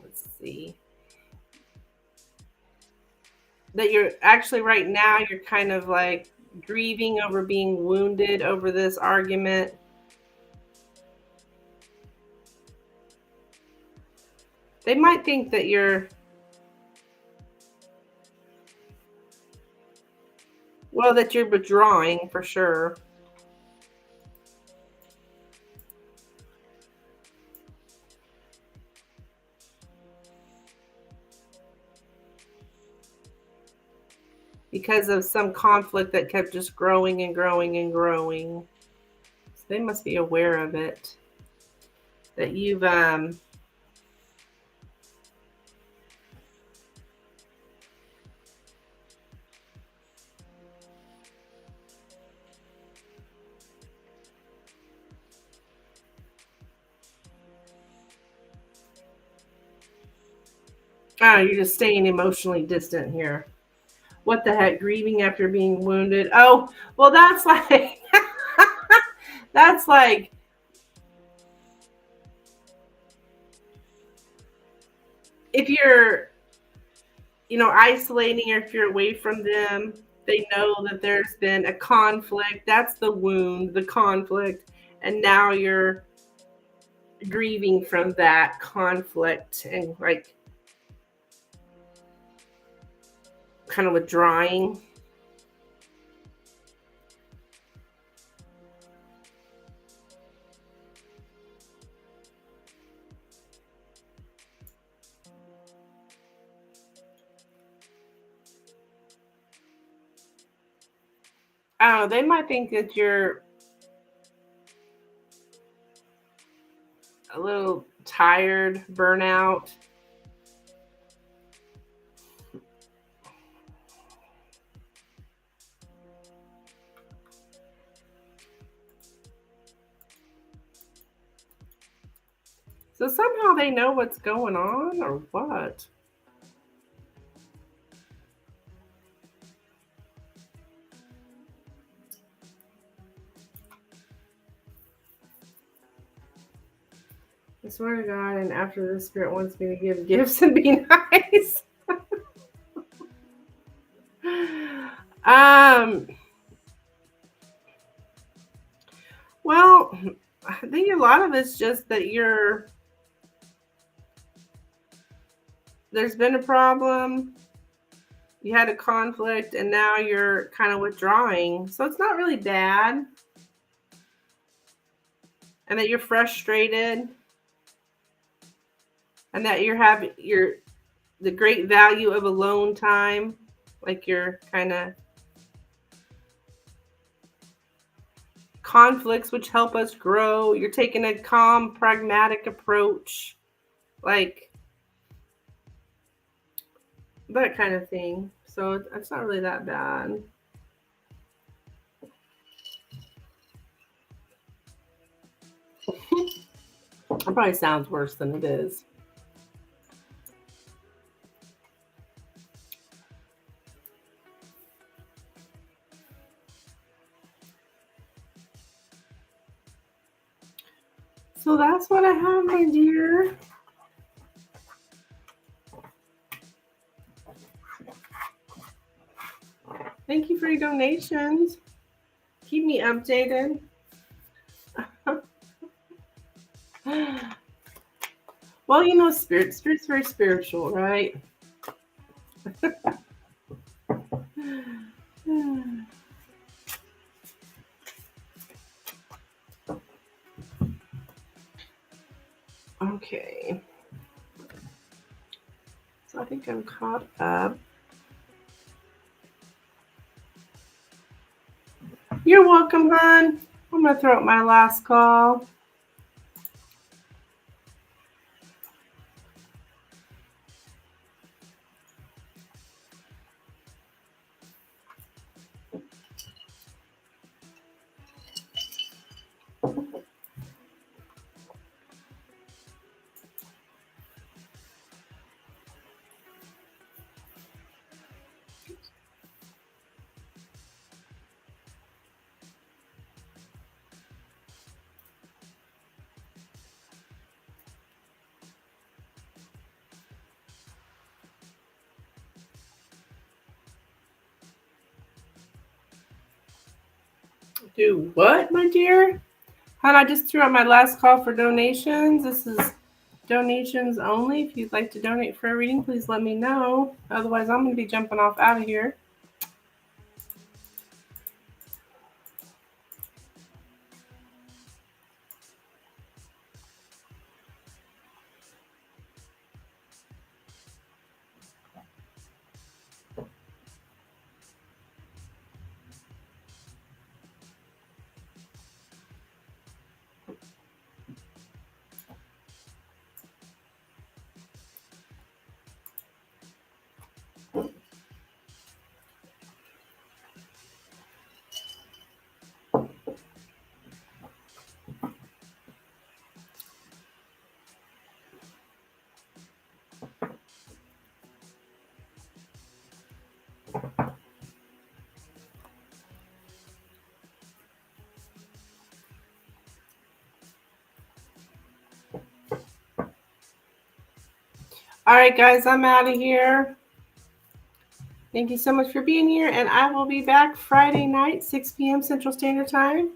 let's see, that you're actually right now you're kind of like grieving over being wounded over this argument. They might think that you're, well, that you're withdrawing for sure. Because of some conflict that kept just growing and growing and growing. So they must be aware of it. That you've oh, you're just staying emotionally distant here. What the heck? Grieving after being wounded. Oh, well, that's like that's like if you're, isolating or if you're away from them, they know that there's been a conflict. That's the wound, the conflict. And now you're grieving from that conflict and like kind of withdrawing. I don't know. They might think that you're a little tired, burnout. So somehow they know what's going on, or what? I swear to God, and after the spirit wants me to give gifts and be nice. Well, I think a lot of it's just that there's been a problem, you had a conflict, and now you're kind of withdrawing. So it's not really bad. And that you're frustrated, and that the great value of alone time, like you're kind of conflicts which help us grow. You're taking a calm, pragmatic approach, like that kind of thing. So it's not really that bad. It probably sounds worse than it is. So that's what I have, my dear. Thank you for your donations. Keep me updated. Well, you know, spirit's very spiritual, right? Okay. So I think I'm caught up. You're welcome, hon. I'm going to throw out my last call. Do what, my dear? Hon, I just threw out my last call for donations. This is donations only. If you'd like to donate for a reading, please let me know. Otherwise, I'm going to be jumping off out of here. All right, guys, I'm out of here. Thank you so much for being here, and I will be back Friday night, 6 p.m. Central Standard Time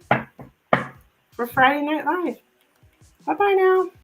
for Friday Night Live. Bye-bye now.